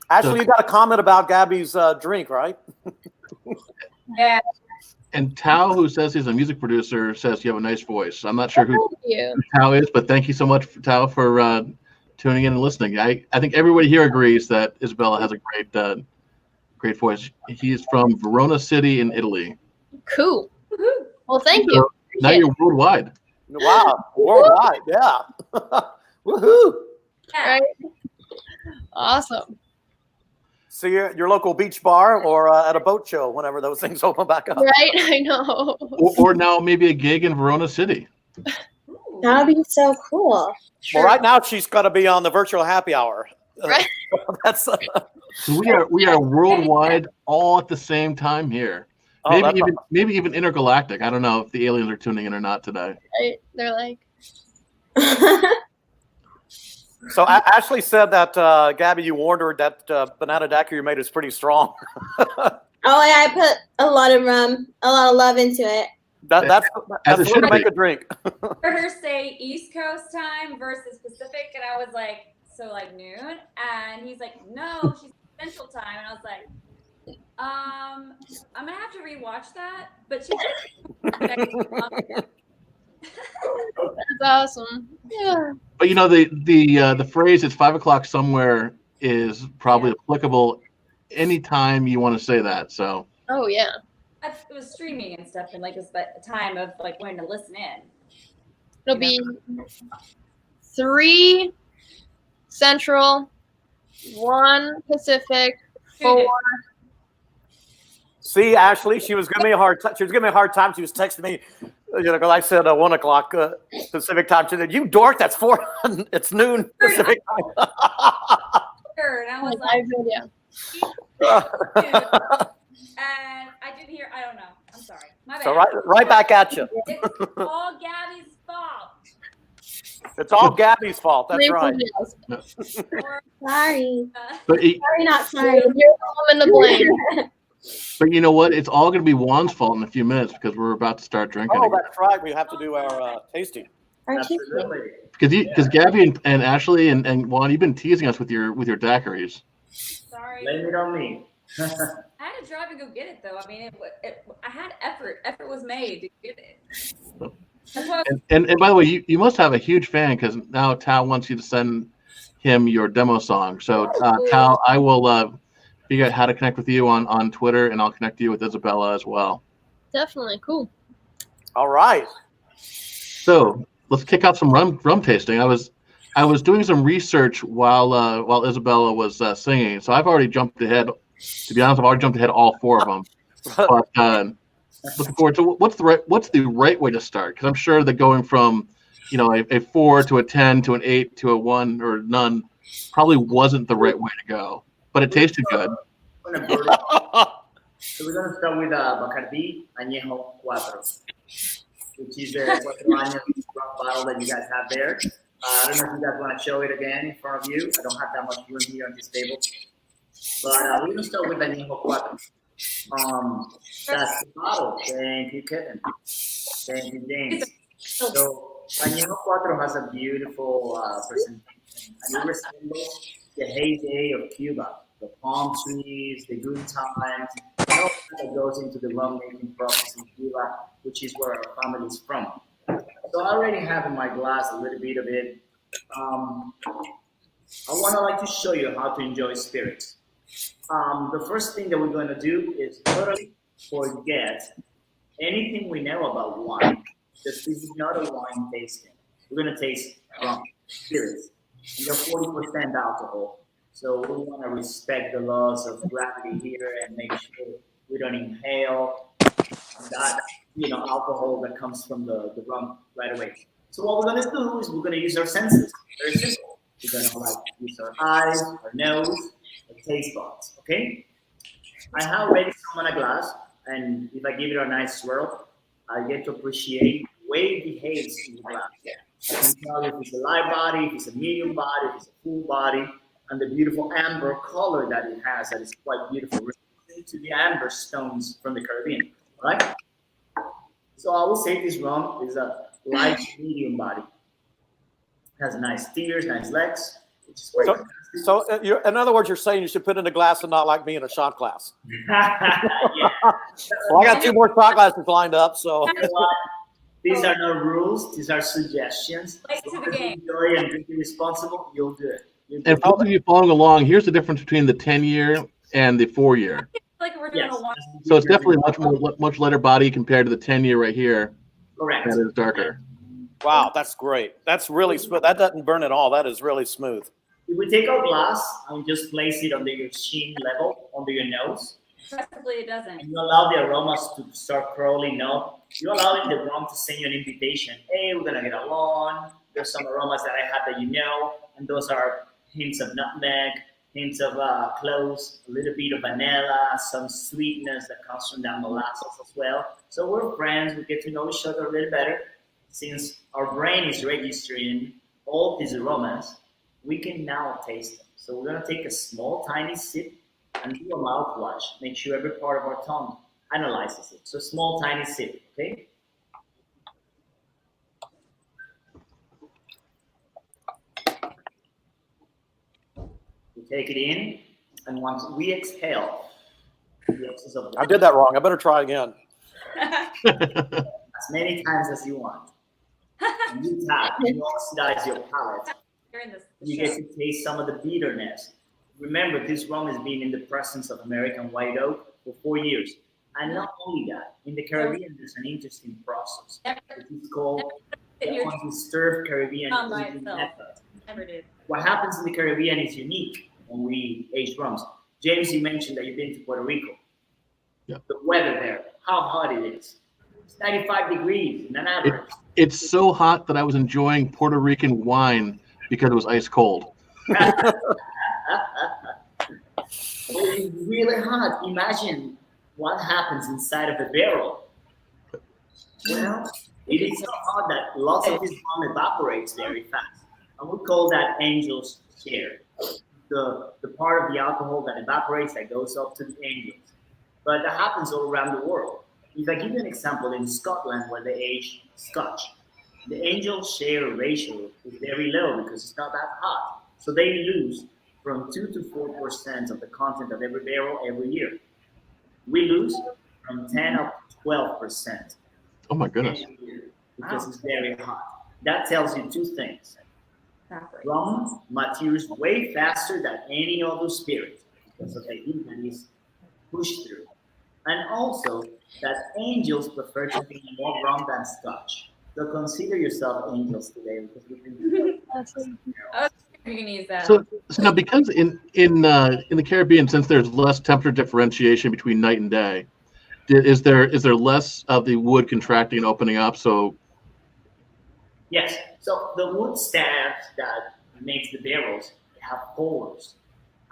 Ashley, you got a comment about Gabby's drink, right? Yeah. And Tao, who says he's a music producer, says you have a nice voice. I'm not sure who Thank you. Tao is, but thank you so much, Tao, for tuning in and listening. I think everybody here agrees that Isabella has a great voice. He's from Verona City in Italy. Cool. Woohoo. Well, thank you. Now Appreciate you're worldwide. Wow. Worldwide. Yeah. Woohoo. Yeah. Right? Awesome. See you at your local beach bar or at a boat show whenever those things open back up. Right? I know. Or now maybe a gig in Verona City. Ooh. That would be so cool. Well, right now she's got to be on the virtual happy hour. Right. That's So we are worldwide all at the same time here. Maybe even intergalactic. I don't know if the aliens are tuning in or not today. Right? They're like, So Ashley said that Gabby, you warned her that banana daiquiri you made is pretty strong. Oh, yeah, I put a lot of rum, a lot of love into it. That's As the it way should to make be. a drink. Heard her say East Coast time versus Pacific, and I was like, so like noon, and he's like, no, she's Central time, and I was like, I'm gonna have to rewatch that, but she's that's awesome. Yeah. But you know the phrase "it's 5 o'clock somewhere" is probably applicable anytime you want to say that. So Oh, yeah. it was streaming and stuff, and like it's the time of like wanting to listen in. It'll be 3 Central, 1 Pacific, 4. See, Ashley, she was giving me a hard time. She was giving me a hard time. She was texting me, Because I said 1 o'clock Pacific time. She said, "You dork, that's 4. It's noon Pacific time." Sure, and I was I like, yeah. and I didn't hear. I don't know. I'm sorry. My bad. So right back at you. It's all Gabby's fault. It's all Gabby's fault. That's Blame right. somebody else. Or, Sorry. But Sorry, not sorry. You're the woman to blame. but you know what? It's all going to be Juan's fault in a few minutes because we're about to start drinking. Oh, again. that's right. We have to do our tasting. Aren't you? Absolutely. Because Gabby and Ashley and Juan, you've been teasing us with your daiquiris. sorry. Blame it on me. I had to drive and go get it though. I mean, I had effort. Effort was made to get it. That's why And by the way, you must have a huge fan because now Tao wants you to send him your demo song. So Tao, I will figure out how to connect with you on Twitter, and I'll connect you with Isabella as well. Definitely. Cool. All right. So let's kick off some rum tasting. I was doing some research while Isabella was singing, so I've already jumped ahead. To be honest, I've already jumped ahead all 4 of them. But looking forward to what's the right way to start? Because I'm sure that going from a 4 to a 10 to an 8 to a 1 or none probably wasn't the right way to go. But it tasted good. So we're gonna start with Bacardi Añejo 4, which is the 4 años rum bottle that you guys have there. I don't know if you guys want to show it again in front of you. I don't have that much room here on this table. But we're going to start with Añejo 4. That's the bottle. Thank you, Kevin. Thank you, James. So Añejo 4 has a beautiful presentation. And it resembles the heyday of Cuba, the palm trees, the good times, and all that goes into the rum making process in Cuba, which is where our family is from. So I already have in my glass a little bit of it. I want to like to show you how to enjoy spirits. The first thing that we're going to do is totally forget anything we know about wine. This is not a wine tasting. We're going to taste rum, spirits. And they're 40% alcohol. So we want to respect the laws of gravity here and make sure we don't inhale that alcohol that comes from the rum right away. So what we're going to do is we're going to use our senses. Very simple. We're going to use our eyes, our nose, our taste buds. Okay? I have already some on a glass, and if I give it a nice swirl, I get to appreciate the way it behaves in the glass. I can tell if it's a light body, if it's a medium body, if it's a full body, and the beautiful amber color that it has that is quite beautiful, related to the amber stones from the Caribbean. All right? So I will say this rum is a light medium body. It has nice tears, nice legs, which is quite So in other words, you're saying you should put in a glass and not like me in a shot glass. yeah. Well, I got 2 more shot glasses lined up, so. These are no rules. These are suggestions. Late to the game. Enjoy and drink responsible. You'll do it. And for those of you following along, here's the difference between the 10-year and the 4-year. like we're doing a one. So it's definitely much lighter body compared to the 10-year right here. Correct. That is darker. Wow, that's great. That's really smooth. That doesn't burn at all. That is really smooth. If we take our glass and just place it under your chin level, under your nose, Preferably it doesn't. and you allow the aromas to start curling up, you're allowing the rum to send you an invitation. Hey, we're gonna get along. There's some aromas that I have that and those are hints of nutmeg, hints of cloves, a little bit of vanilla, some sweetness that comes from that molasses as well. So we're friends. We get to know each other a little better. Since our brain is registering all these aromas, we can now taste them. So we're gonna take a small, tiny sip and do a mouthwash. Make sure every part of our tongue analyzes it. So small, tiny sip, okay? We take it in, and once we exhale, the excess of I did that wrong. I better try again. as many times as you want. You tap, you oxidize your palate. You're in this You get to taste some of the bitterness. Remember, this rum has been in the presence of American white oak for 4 years. And not only that, in the Caribbean, there's an interesting process. It's called the undisturbed Caribbean aging method. Never did. What happens in the Caribbean is unique when we age rums. James, you mentioned that you've been to Puerto Rico. Yeah. The weather there, how hot it is. It's 95 degrees in an average. It's so hot that I was enjoying Puerto Rican wine because it was ice cold. It's really hot. Imagine what happens inside of a barrel. Well, it is so hot that lots of this rum evaporates very fast. And we call that angel's share. The part of the alcohol that evaporates that goes up to the angels. But that happens all around the world. If I give you an example, in Scotland where they age Scotch, the angel share ratio is very low because it's not that hot. So they lose from 2 to 4% of the content of every barrel every year. We lose from 10 up to 12%. Oh my goodness. Every year because it's very hot. That tells you two things. Rum matures way faster than any other spirit because of the heat that is pushed through. And also that angels prefer to be more rum than Scotch. So consider yourself angels today because we can do that. You can use that. So now, because in the Caribbean, since there's less temperature differentiation between night and day, is there less of the wood contracting and opening up? So Yes. So the wood stabs that makes the barrels have pores.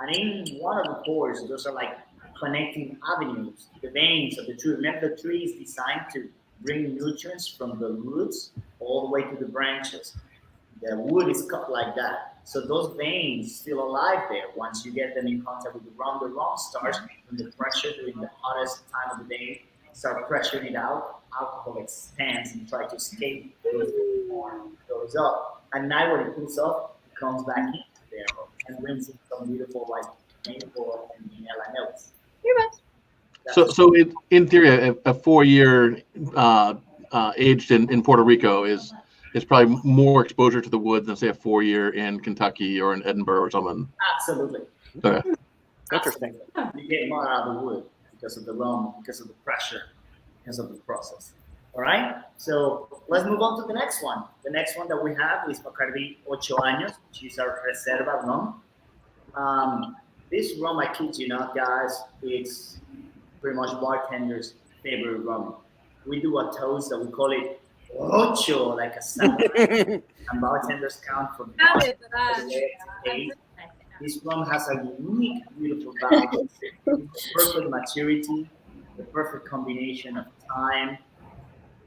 And in one of the pores, those are like connecting avenues, the veins of the tree. Remember, the tree is designed to bring nutrients from the roots all the way to the branches. The wood is cut like that. So those veins still alive there. Once you get them in contact with the rum starts when the pressure during the hottest time of the day start pressuring it out. Alcohol expands and tries to escape. Goes up. At night when it cools off, it comes back into the barrel and brings in some beautiful like maple and vanilla notes. So in theory, a 4-year aged in Puerto Rico is probably more exposure to the wood than say a 4-year in Kentucky or in Edinburgh or something. Absolutely. Okay. Interesting. You get more out of the wood because of the rum, because of the pressure, because of the process. All right. So let's move on to the next one. The next one that we have is Bacardi 8 años, which is our Reserva rum. This rum, I kid you not, guys, it's pretty much bartender's favorite rum. We do a toast that we call it ocho, like a 7. And bartenders count from 1 to 8. This rum has a unique, beautiful balance, perfect maturity, the perfect combination of time,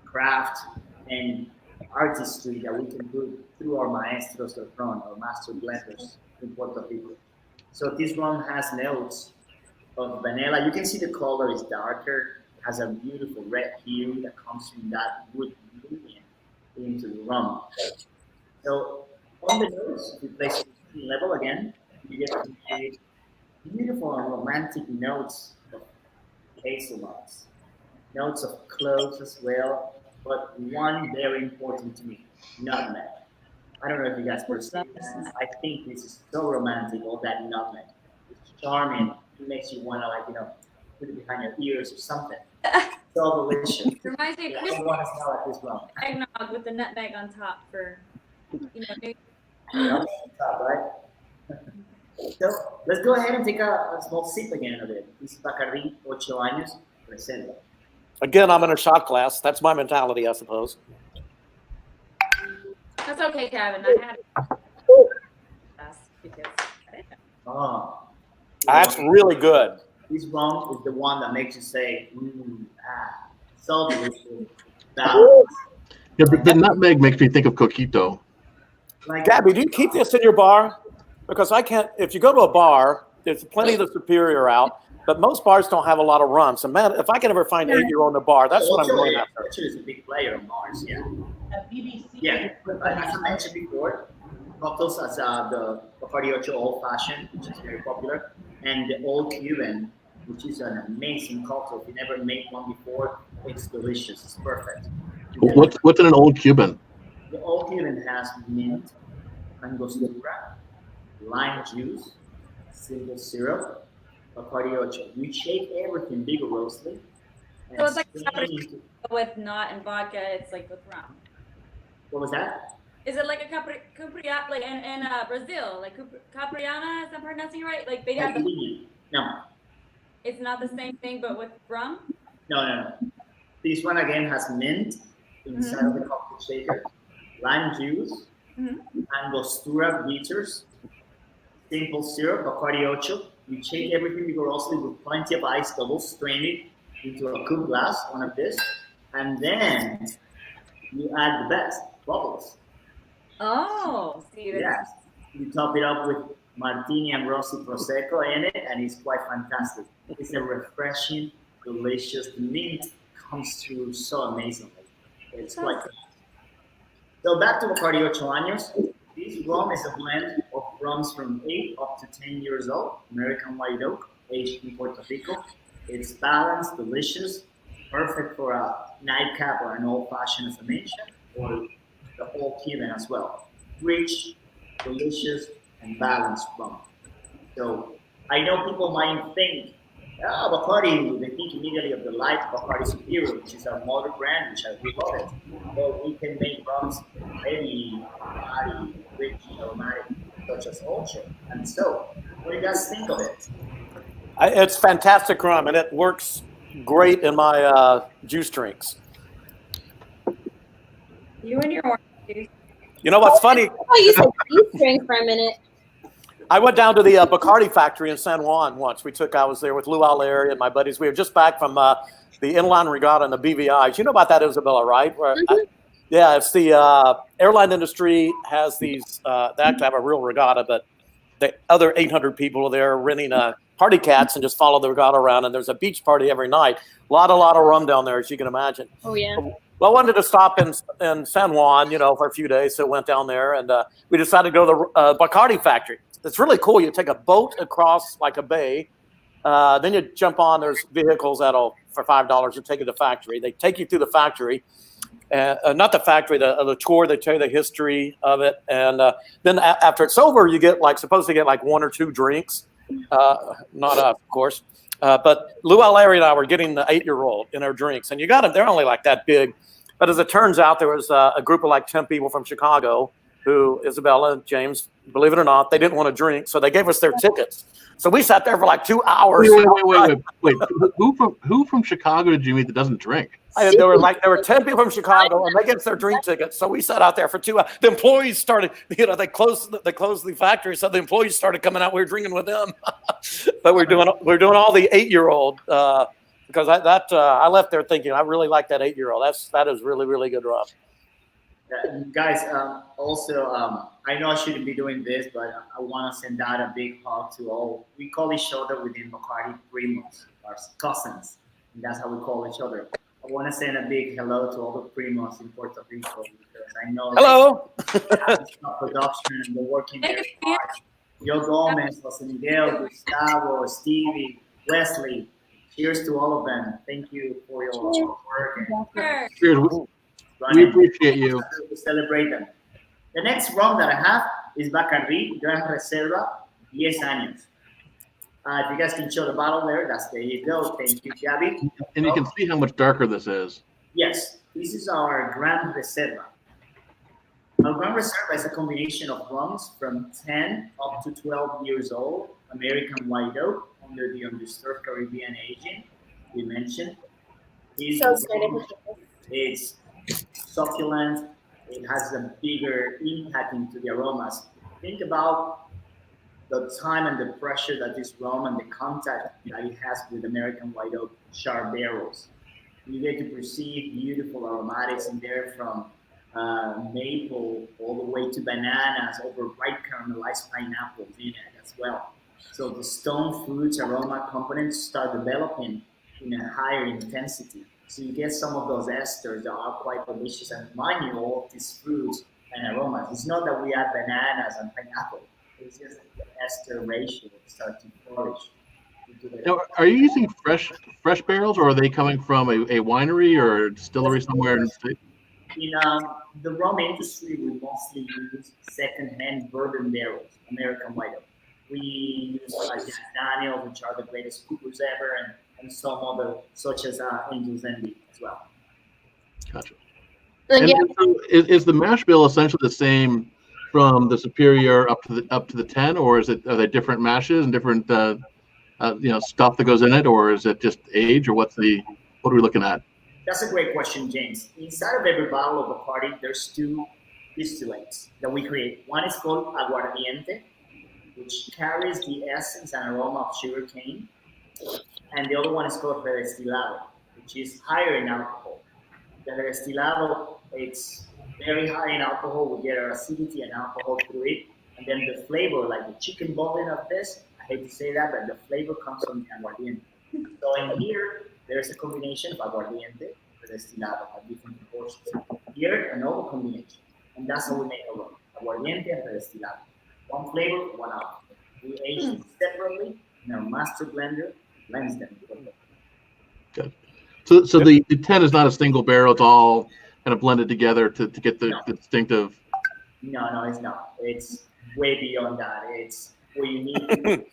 craft, and artistry that we can do through our maestros del front, our master blenders in Puerto Rico. So this rum has notes of vanilla. You can see the color is darker, has a beautiful red hue that comes from that wood ingredient into the rum. So on the nose, if you place it level again, you get beautiful and romantic notes of hazelnuts, notes of cloves as well, but one very important to me, nutmeg. I don't know if you guys perceive this. I think this is so romantic, all that nutmeg. It's charming. It makes you want to, put it behind your ears or something. So delicious. Reminds me of I want to smell like this rum. eggnog with the nutmeg on top for, maybe. Top, right? So let's go ahead and take a small sip again of it. This is Bacardi 8 años Reserva. Again, I'm in a shot glass. That's my mentality, I suppose. That's okay, Kevin. I had it. Because I didn't know. Oh, That's really good. this rum is the one that makes you say, so delicious. Balance. Yeah, the nutmeg makes me think of coquito. Like, Gabby, do you keep this in your bar? Because I can't. If you go to a bar, there's plenty of the Superior out, but most bars don't have a lot of rum. So, man, if I can ever find 8-year-old in a bar, that's what I'm going after. Ocho is a big player on bars, yeah. BBC. Yeah, but as I mentioned before, cocktails as the Bacardi 8 Old Fashioned, which is very popular, and the Old Cuban, which is an amazing cocktail. If you never made one before, it's delicious. It's perfect. What's in an old Cuban? The Old Cuban has mint, angostura, lime juice, simple syrup, Bacardi 8. We shake everything vigorously. So it's like into, with not and vodka, it's like with rum. what was that? Is it like a capriana, like in Brazil, like capriana? Is that pronouncing right? Like they have the, No, it's not the same thing, but with rum. no. This one again has mint inside of the cocktail shaker, lime juice, Angostura bitters, simple syrup, Bacardi Ocho. You shake everything vigorously with plenty of ice, double strain it into a coupe glass, one of this, and then you add the best, bubbles. Oh, see, that's Yes. You top it up with Martini and Rossi Prosecco in it, and it's quite fantastic. It's a refreshing, delicious. The mint comes through so amazingly. It's quite good. So back to Bacardi Ocho Años. This rum is a blend of rums from 8 up to 10 years old, American white oak, aged in Puerto Rico. It's balanced, delicious, perfect for a nightcap or an old-fashioned, as I mentioned, or the whole Cuban as well. Rich, delicious, and balanced rum. So I know people might think, Bacardi, they think immediately of the light Bacardi Superior, which is our mother brand, which I love it. But we can make rums heavy, body, rich, aromatic, such as Ocho. And so, what do you guys think of it? It's fantastic rum, and it works great in my juice drinks. you and your orange juice. You know what's funny? Oh, you said juice drink for a minute. I went down to the Bacardi Factory in San Juan once. I was there with Lou Allaire and my buddies. We were just back from the inline regatta and the BVIs. You know about that, Isabella, right? Yeah, it's the airline industry has these. They actually have a real regatta, but the other 800 people are there renting party cats and just follow the regatta around. And there's a beach party every night. A lot of rum down there, as you can imagine. Oh yeah. Well, I wanted to stop in San Juan, for a few days, so went down there, and we decided to go to the Bacardi Factory. It's really cool. You take a boat across like a bay, then you jump on. There's vehicles that'll for $5 to take you to the factory. They take you through the factory, not the factory, the tour. They tell you the history of it, and then after it's over, you get supposed to get one or two drinks. Not us, of course. But Lou Allaire and I were getting the 8-year-old in our drinks, and you got them. They're only like that big. But as it turns out, there was a group of 10 people from Chicago who, Isabella and James, believe it or not, they didn't want to drink, so they gave us their tickets. So we sat there for 2 hours. Wait. Who from Chicago did you meet that doesn't drink? There were 10 people from Chicago, and they gave us their drink tickets. So we sat out there for 2 hours. The employees started, they closed the factory, so the employees started coming out. We were drinking with them, but we're doing all the 8-year-old because I left there thinking I really like that 8-year-old. That is really, really good rum. Guys, also, I know I shouldn't be doing this, but I want to send out a big hug to all. We call each other within Bacardi primos, our cousins, and that's how we call each other. I want to send a big hello to all the primos in Puerto Rico because I know hello. Production and they're working very hard. Joe Gomez, Jose Miguel, Gustavo, Stevie, Wesley. Cheers to all of them. Thank you for your work. Cheers. We appreciate you. To celebrate them. The next rum that I have is Bacardi Gran Reserva 10 años. If you guys can show the bottle there you go. Thank you, Gabi. And you can see how much darker this is. Yes, this is our Gran Reserva. Our Gran Reserva is a combination of rums from 10 up to 12 years old, American white oak under the undisturbed Caribbean aging we mentioned. It's succulent. It has a bigger impact into the aromas. Think about the time and the pressure that this rum and the contact that it has with American white oak char barrels. You get to perceive beautiful aromatics in there from maple all the way to bananas, over ripe caramelized pineapples in it as well. So the stone fruits aroma components start developing in a higher intensity. So you get some of those esters that are quite delicious and remind you all of these fruits and aromas. It's not that we add bananas and pineapple. It's just the ester ratio start to flourish. Now, are you using fresh barrels, or are they coming from a winery or a distillery somewhere in the state? In the rum industry, we mostly use second-hand bourbon barrels, American white oak. We use Jack Daniels, which are the greatest coopers ever, and some other, such as Angel's Envy as well. Gotcha. And yeah, so is the mash bill essentially the same from the Superior up to the 10, or are they different mashes and different stuff that goes in it, or is it just age, or what are we looking at? That's a great question, James. Inside of every bottle of Bacardi, there's two distillates that we create. One is called aguardiente, which carries the essence and aroma of sugarcane, and the other one is called redestilado, which is higher in alcohol. The redestilado, it's very high in alcohol. We get our acidity and alcohol through it, and then the flavor, like the chicken bone of this, I hate to say that, but the flavor comes from the aguardiente. So in here, there's a combination of aguardiente, redestilado at different proportions. Here, another combination, and that's how we make a rum: aguardiente and redestilado. One flavor, one alcohol. We age them separately in our master blender, blends them. Good. So the 10 is not a single barrel; it's all kind of blended together to get the distinctive. No, it's not. It's way beyond that. It's where you need 50%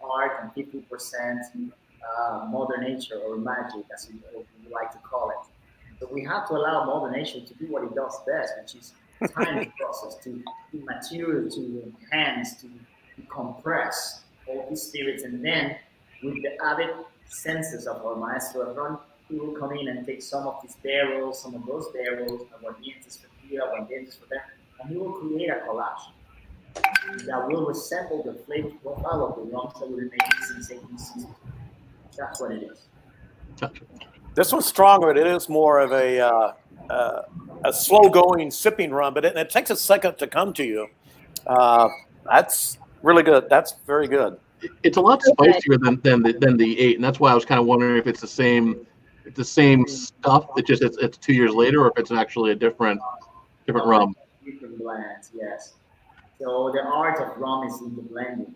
art and 50% Mother Nature or magic, as we like to call it. So we have to allow Mother Nature to do what it does best, which is time the process, to mature, to enhance, to compress all these spirits, and then with the added senses of our maestro Ron, he will come in and take some of these barrels, some of those barrels, aguardientes for here, aguardientes for there, and he will create a collage that will resemble the flavor profile of the rums that we're making since 1860. That's what it is. This one's stronger. It is more of a slow-going sipping rum, but it takes a second to come to you. That's really good. That's very good. It's a lot spicier than the 8, and that's why I was kind of wondering if it's the same stuff. It's 2 years later, or if it's actually a different rum. Different blends, yes. So the art of rum is in the blending.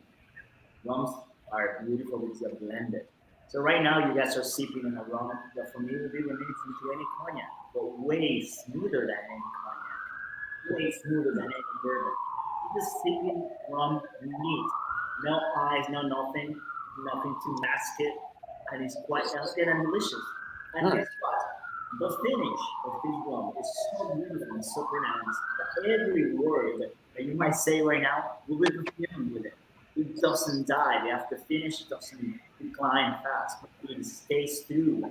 Rums are beautiful because they're blended. So right now you guys are sipping on a rum that for me would be released into any cognac, but way smoother than any cognac, way smoother than any bourbon. Just sipping rum neat, no eyes, no nothing to mask it, and it's quite elegant and delicious. And guess what? The finish of this rum is so beautiful and so pronounced that every word that you might say right now will be perfumed with it. It doesn't die. The finish doesn't decline fast. It stays through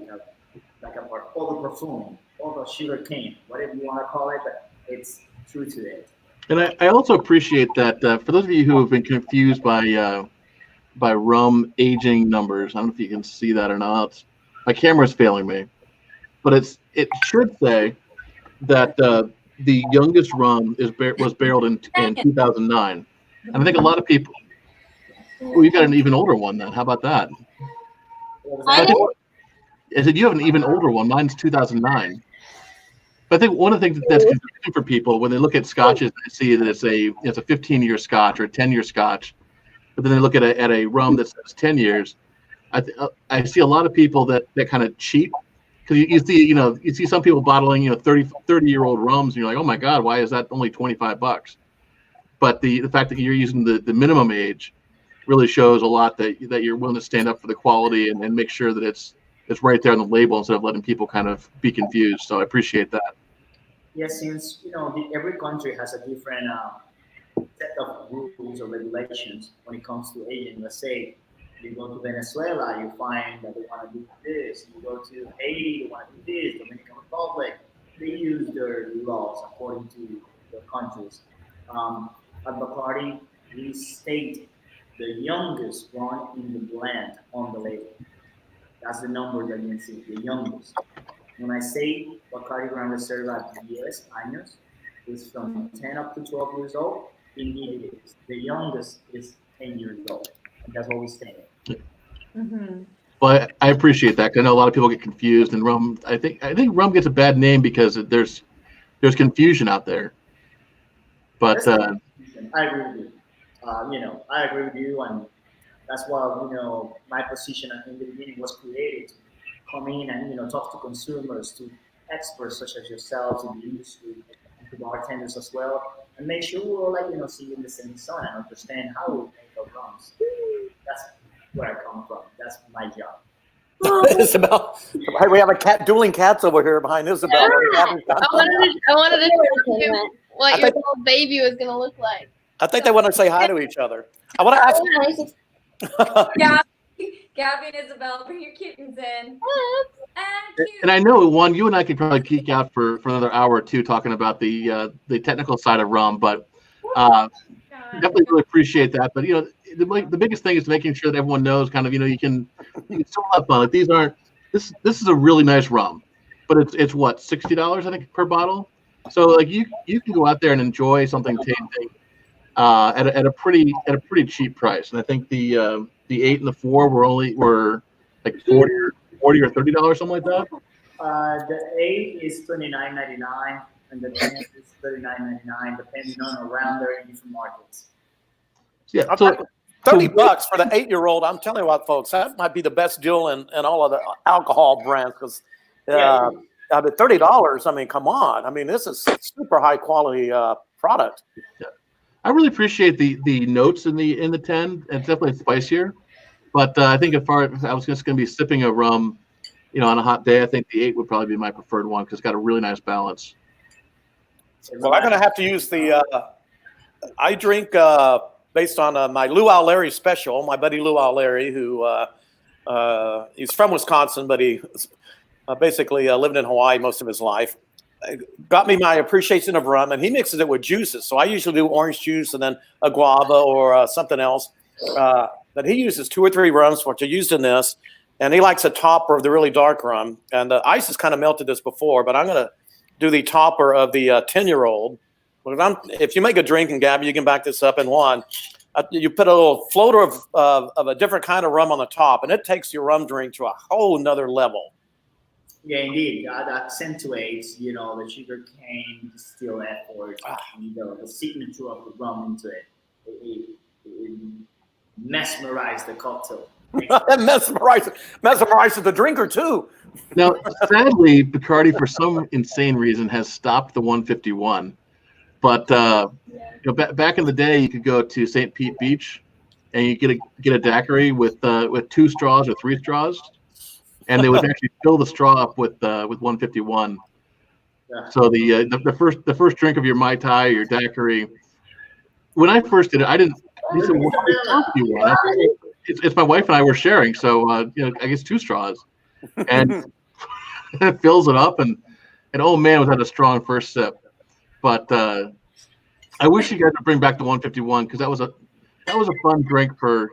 like a all the perfume, all the sugar cane, whatever you want to call it, but it's true to it. And I also appreciate that for those of you who have been confused by rum aging numbers, I don't know if you can see that or not. My camera's failing me, but it should say that the youngest rum was barreled in 2009. And I think a lot of people. Oh, you got an even older one then. How about that? I said you have an even older one. Mine's 2009. But I think one of the things that's confusing for people when they look at scotches, they see that it's a 15-year scotch or a 10-year scotch, but then they look at a rum that says 10 years. I see a lot of people that kind of cheat, because you see some people bottling 30-year-old rums, and you're like, oh my God, why is that only $25? But the fact that you're using the minimum age really shows a lot that you're willing to stand up for the quality and make sure that it's right there on the label instead of letting people kind of be confused. So I appreciate that. Yes, since every country has a different set of rules or regulations when it comes to aging. Let's say you go to Venezuela, you find that they want to do this. You go to Haiti, they want to do this. Dominican Republic, they use their laws according to their countries. At Bacardi, we state the youngest one in the blend on the label. That's the number that you can see, the youngest. When I say Bacardi Gran Reserva 10 años, it's from 10 up to 12 years old. Indeed it is. The youngest is 10 years old. And that's what we say. Mm-hmm. Well, I appreciate that, because I know a lot of people get confused, and rum. I think rum gets a bad name because there's confusion out there. But I agree with you. I agree with you, and that's why my position in the beginning was created to come in and talk to consumers, to experts such as yourselves in the industry, and to bartenders as well, and make sure we're all seeing the same sun and understand how we make our rums. That's where I come from. That's my job. Isabel, we have a cat dueling cats over here behind Isabel. Yeah. I wanted to know what your little baby was gonna look like. I think they want to say hi to each other. I want to ask. Yeah, Gabby and Isabel, bring your kittens in. And I know, Juan, you and I could probably geek out for another hour or two talking about the technical side of rum, but definitely really appreciate that. But the biggest thing is making sure that everyone knows, kind of, you can still have fun. Like, these aren't this is a really nice rum, but it's what, $60 I think per bottle. So like you can go out there and enjoy something tasting at a pretty cheap price. And I think the 8 and the 4 were like $40 or $30, something like that. The 8 is $29.99 and the 10 is $39.99, depending on around there in different markets. Yeah, so $30 for the 8-year-old. I'm telling you what, folks, that might be the best deal in all of the alcohol brands, because but $30. I mean, come on. I mean, this is super high quality product. Yeah. I really appreciate the notes in the 10. It's definitely spicier, but I think if I was just going to be sipping a rum, on a hot day, I think the 8 would probably be my preferred one because it's got a really nice balance. Well, I'm going to have to use the. I drink based on my Luau Larry special. My buddy Luau Larry, who he's from Wisconsin, but he basically lived in Hawaii most of his life. Got me my appreciation of rum, and he mixes it with juices. So I usually do orange juice and then a guava or something else. But he uses 2 or 3 rums, which are used in this, and he likes a topper of the really dark rum. And the ice has kind of melted this before, but I'm going to do the topper of the 10-year-old. If you make a drink, and Gabby, you can back this up in one. You put a little floater of a different kind of rum on the top, and it takes your rum drink to a whole nother level. Yeah, indeed. That accentuates, the sugar cane distill effort, the signature of the rum into it. It mesmerizes the cocktail. Mesmerizes the drinker too. Now, sadly, Bacardi, for some insane reason, has stopped the 151. But back in the day, you could go to St. Pete Beach, and you get a daiquiri with 2 straws or 3 straws. And they would actually fill the straw up with 151. Yeah. So the first drink of your Mai Tai, your daiquiri. When I first did it, I didn't. He said, it's my wife and I were sharing, so I guess 2 straws, and it fills it up, and oh man, was that a strong first sip. But I wish you guys would bring back the 151 because that was a fun drink for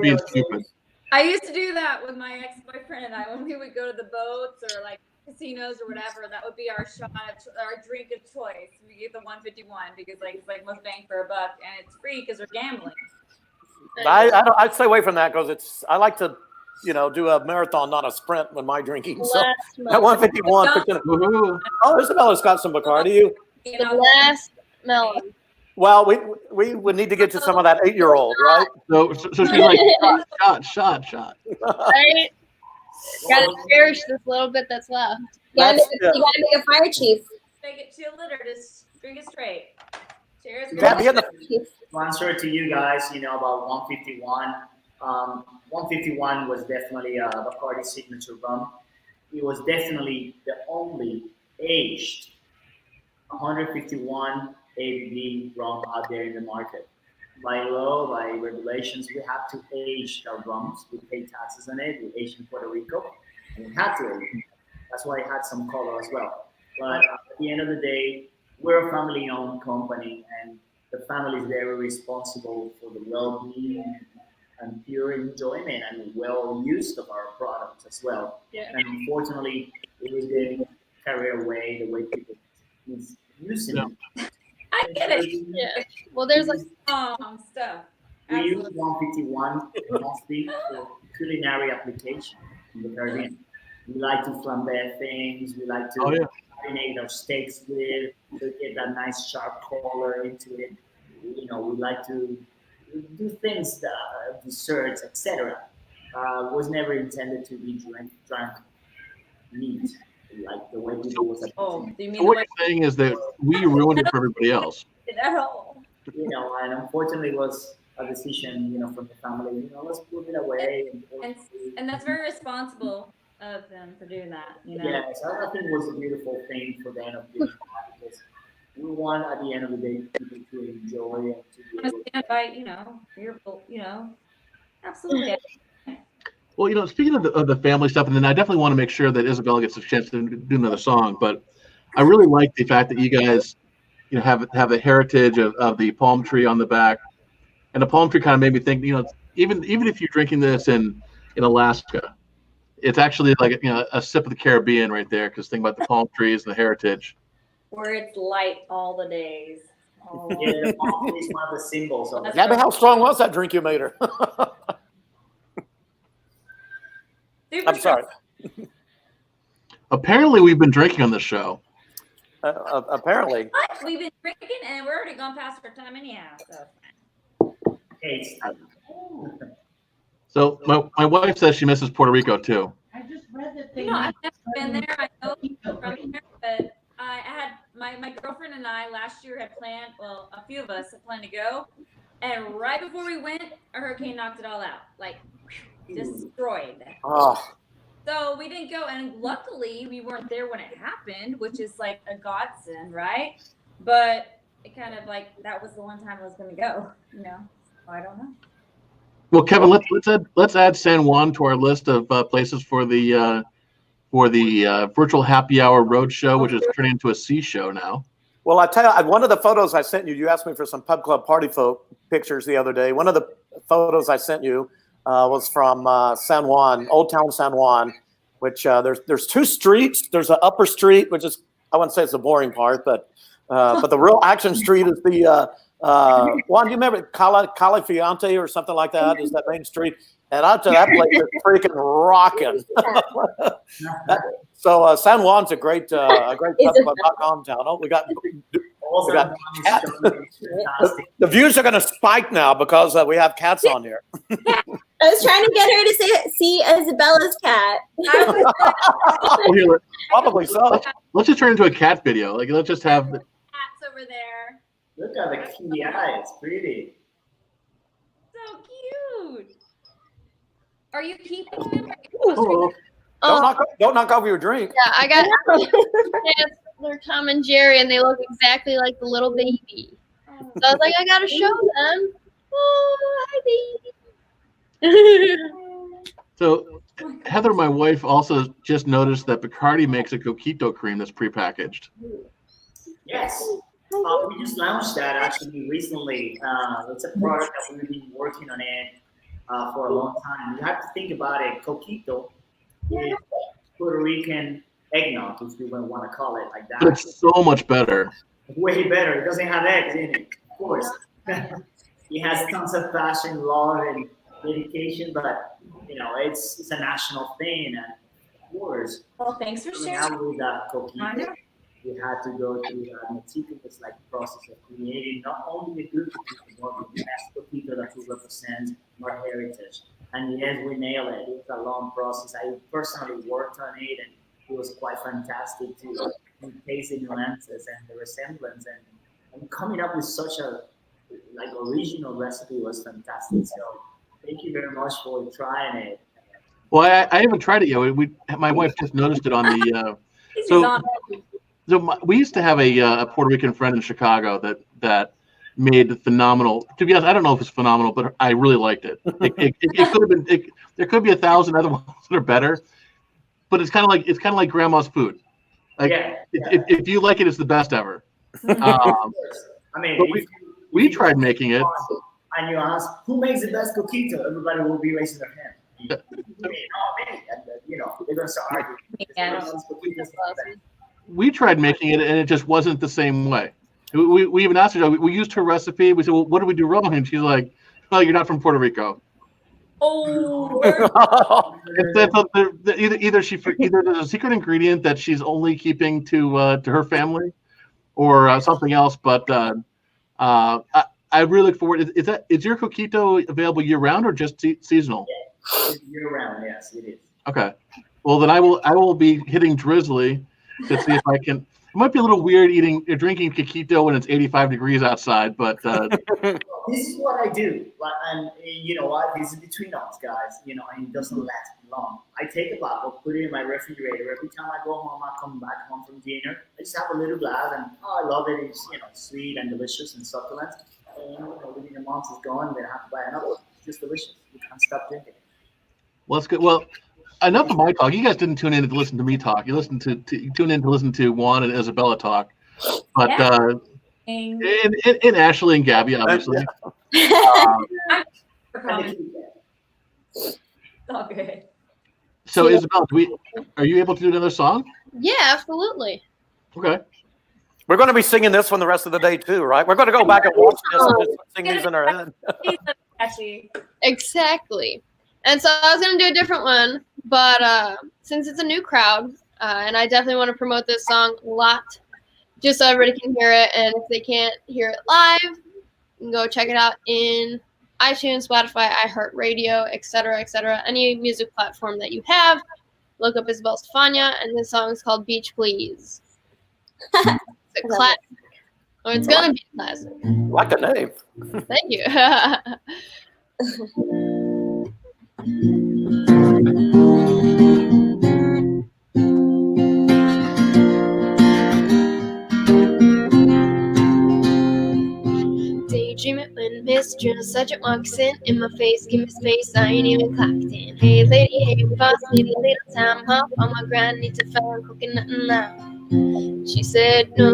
being stupid. I used to do that with my ex-boyfriend and I when we would go to the boats or like casinos or whatever. That would be our our drink of choice. We get the 151 because it's like most bang for a buck, and it's free because we're gambling. I'd stay away from that because I like to do a marathon, not a sprint when my drinking. So at 151. Oh, Isabella's got some Bacardi. The last melon. Well, we would need to get to some of that 8-year-old, right? So she's like shot. Right. Gotta cherish this little bit that's left. You gotta make a fire chief. Make it chill litter. Just drink it straight. Cheers. To answer to you guys, about 151. 151 was definitely a Bacardi signature rum. It was definitely the only aged 151 ABV rum out there in the market. By law, by regulations, we have to age our rums. We pay taxes on it. We age in Puerto Rico, and we had to age. That's why it had some color as well. But at the end of the day, we're a family-owned company, and the family is very responsible for the well-being and pure enjoyment and well use of our products as well. Yeah. And unfortunately, it was getting carried away the way people is using it. I get it. Yeah. Well, there's like stuff. We use 151 mostly for culinary application in the Caribbean. We like to flambe things. We like to marinate our steaks with to get that nice sharp color into it. We like to do things, desserts, etc. Was never intended to be drank neat, like the way people was. So what you're saying is that we ruined it for everybody else. At all. And unfortunately, it was a decision, from the family. Let's put it away. And that's very responsible of them for doing that. Yes, I think it was a beautiful thing for them of doing that because we want at the end of the day people to enjoy and to be able to stand by, absolutely. Well, speaking of the family stuff, and then I definitely want to make sure that Isabella gets a chance to do another song. But I really like the fact that you guys, have the heritage of the palm tree on the back, and the palm tree kind of made me think, even if you're drinking this in Alaska, it's actually like a sip of the Caribbean right there. Because think about the palm trees and the heritage. Where it's light all the days. Oh. Yeah, the palm tree is one of the symbols of it. Gabby, how strong was that drink you made her? Super I'm sorry. Apparently, we've been drinking on this show. Apparently. What? We've been drinking and we're already gone past our time anyhow. So my wife says she misses Puerto Rico too. I just read that they. I've never been there. I know from there, but I had my girlfriend and I last year had planned. Well, a few of us had planned to go, and right before we went, a hurricane knocked it all out, like destroyed. Oh. So we didn't go, and luckily we weren't there when it happened, which is like a godsend, right? But it kind of like that was the one time I was going to go, So I don't know. Well, Kevin, let's add San Juan to our list of places for the virtual happy hour road show, which is turning into a sea show now. Well, I tell you, one of the photos I sent you, you asked me for some pub club party pictures the other day. One of the photos I sent you was from San Juan, Old Town San Juan, which there's two streets. There's an upper street, which is, I wouldn't say it's the boring part, but the real action street is the Juan, do you remember Califiante or something like that? Is that main street? And I'll tell you, that place is freaking rocking. So San Juan's a great pubclub.com town. Oh, we got cats. The views are going to spike now because we have cats on here. I was trying to get her to see Isabella's cat. Probably so. Let's just turn into a cat video. Like, let's just have cats over there. Look at the kitty eye. It's pretty. So cute. Are you keeping them? Don't knock over your drink. Yeah, I got they're Tom and Jerry, and they look exactly like the little baby. So I was like, I gotta show them. Oh, hi, baby. So Heather, my wife, also just noticed that Bacardi makes a coquito cream that's prepackaged. Yes. We just launched that actually recently. It's a product that we've been working on it for a long time. You have to think about it. Coquito is Puerto Rican eggnog, if you want to call it like that. But it's so much better. Way better. It doesn't have eggs in it, of course. It has tons of passion, love, and dedication, but it's a national thing, and of course, Well, thanks for sharing. out with that coquito, we had to go through that meticulous process of creating not only the good coquito, but the best coquito that will represent our heritage. And yes, we nailed it. It was a long process. I personally worked on it, and it was quite fantastic to taste the nuances and the resemblance, and coming up with such a original recipe was fantastic. So thank you very much for trying it. Well, I haven't tried it yet. My wife just noticed it on the. We used to have a Puerto Rican friend in Chicago that made phenomenal. To be honest, I don't know if it's phenomenal, but I really liked it. It could have been. There could be 1,000 other ones that are better, but it's kind of like grandma's food. Like if you like it, it's the best ever. I mean, we tried making it. And you ask who makes the best coquito, everybody will be raising their hand. Me. And they're gonna start arguing. We tried making it, and it just wasn't the same way. We even asked her. We used her recipe. We said, "Well, what did we do wrong?" And she's like, "Oh, you're not from Puerto Rico." Oh. Either there's a secret ingredient that she's only keeping to her family, or something else. But I really look forward. Is your coquito available year round or just seasonal? Yeah, year round. Yes, it is. Okay. Well, then I will be hitting Drizzly to see if I can. It might be a little weird drinking coquito when it's 85 degrees outside, but this is what I do. And you know what? This is between us, guys. And it doesn't last long. I take a bottle, put it in my refrigerator. Every time I go home, I come back home from dinner. I just have a little glass, and I love it. It's sweet and delicious and succulent. And within a month it's gone, then I have to buy another one. It's just delicious. You can't stop drinking it. Well, that's good. Well, enough of my talk. You guys didn't tune in to listen to me talk. You listened you tune in to listen to Juan and Isabella talk. But and Ashley and Gabby, obviously. It's all good. So Isabella, are you able to do another song? Yeah, absolutely. Okay. We're going to be singing this one the rest of the day too, right? We're going to go back and watch this and just sing these in our head. Catchy. Exactly. And so I was going to do a different one, but since it's a new crowd, and I definitely want to promote this song a lot, just so everybody can hear it. And if they can't hear it live, you can go check it out in iTunes, Spotify, iHeartRadio, etc., etc. Any music platform that you have. Look up Isabel Stefania, and this song is called Beach Please. It's a classic. Or it's going to be a classic. Like the name. Thank you. Daydreaming when Miss June Sergeant walks in my face, give me space, I ain't even clocked in. Hey lady, hey boss, need a little time off on my grind, need to find coconut now. She said, no,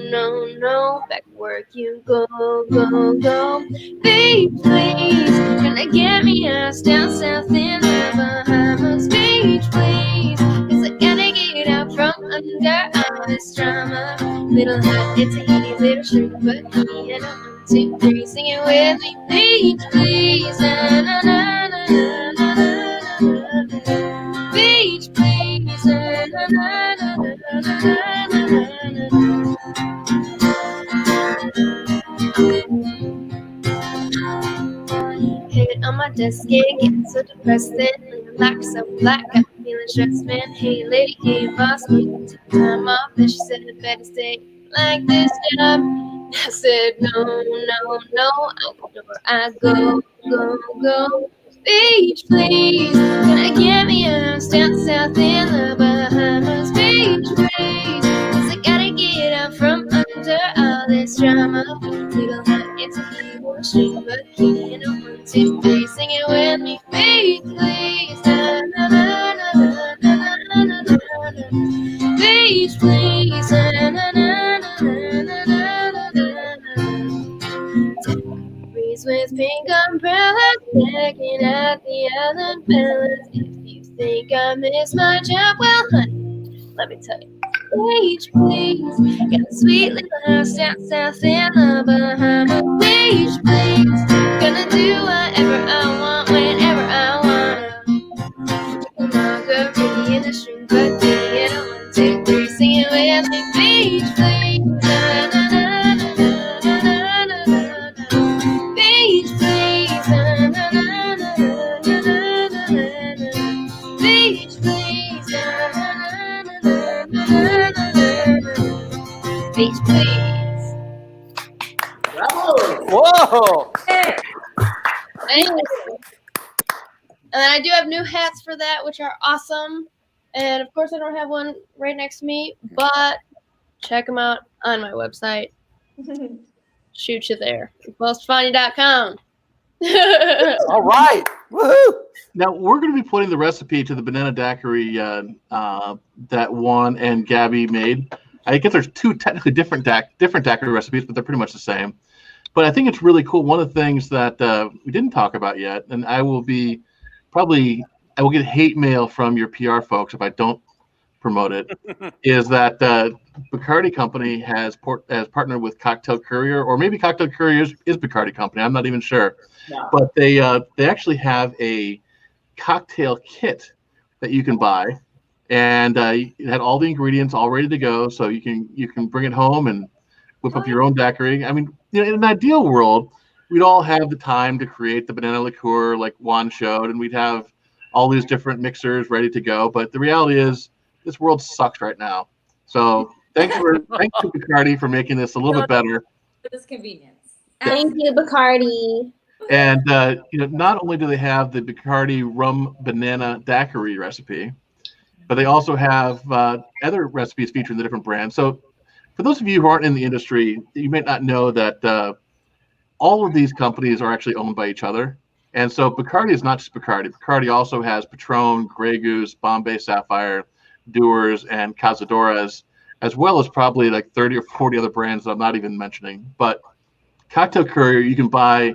no, no, back to work you go, go, go. Babe, please, gonna get me ass down south in the Bahamas. Babe, please, 'cause I gotta get out from under all this drama. Little hot, it's a heaty little shrink, but he and a 1, 2, 3, sing it with me. Beach, please, na na na na na na na na. Beach, please, na na na na na na na na. Head on my desk, getting so depressed, then like so black, got me feeling stressed, man. Hey lady, hey boss, me took time off, and she said I better stay like this job. I said, no, no, no, I go, go, go. Beach, please, can I get me a house down south in the Bahamas? Beach, please, 'cause I gotta get out from under all this drama. Little hot, it's a evil string, but key in a 1, 2, 3, sing it with me. Beach, please, na na na na na na na na na. Beach, please, na na na na na na na. Breeze with pink umbrellas, checking out the other fellas. If you think I miss my job, well, honey, let me tell you. Beach, please, got a sweet little house down south in the Bahamas. Beach, please, gonna do whatever I want, whenever I wanna. Margarita in the string, but in a 1, 2, 3, sing it with me. Beach, please, na na na na na na na na. Beach, please, na na na na na na na na. Beach, please, na na na na na na na. Beach, please. Bravo! Whoa! Hey. Anyway. And then I do have new hats for that, which are awesome. And of course, I don't have one right next to me, but check them out on my website. Shoot you there. Postfunny.com. All right. Woohoo! Now we're going to be putting the recipe to the banana daiquiri that Juan and Gabby made. I guess there's two technically different daiquiri recipes, but they're pretty much the same. But I think it's really cool. One of the things that we didn't talk about yet, and I will get hate mail from your PR folks if I don't promote it, is that Bacardi Company has partnered with Cocktail Courier, or maybe Cocktail Courier is Bacardi Company. I'm not even sure. Yeah. But they actually have a cocktail kit that you can buy, and it had all the ingredients all ready to go, so you can bring it home and whip up your own daiquiri. I mean, in an ideal world, we'd all have the time to create the banana liqueur like Juan showed, and we'd have all these different mixers ready to go. But the reality is, this world sucks right now. So thanks to Bacardi for making this a little bit better. For this convenience. Thank you, Bacardi. And not only do they have the Bacardi rum banana daiquiri recipe, but they also have other recipes featuring the different brands. So for those of you who aren't in the industry, you may not know that all of these companies are actually owned by each other. And so Bacardi is not just Bacardi. Bacardi also has Patron, Grey Goose, Bombay Sapphire, Dewar's, and Cazadores, as well as probably like 30 or 40 other brands that I'm not even mentioning. But Cocktail Courier, you can buy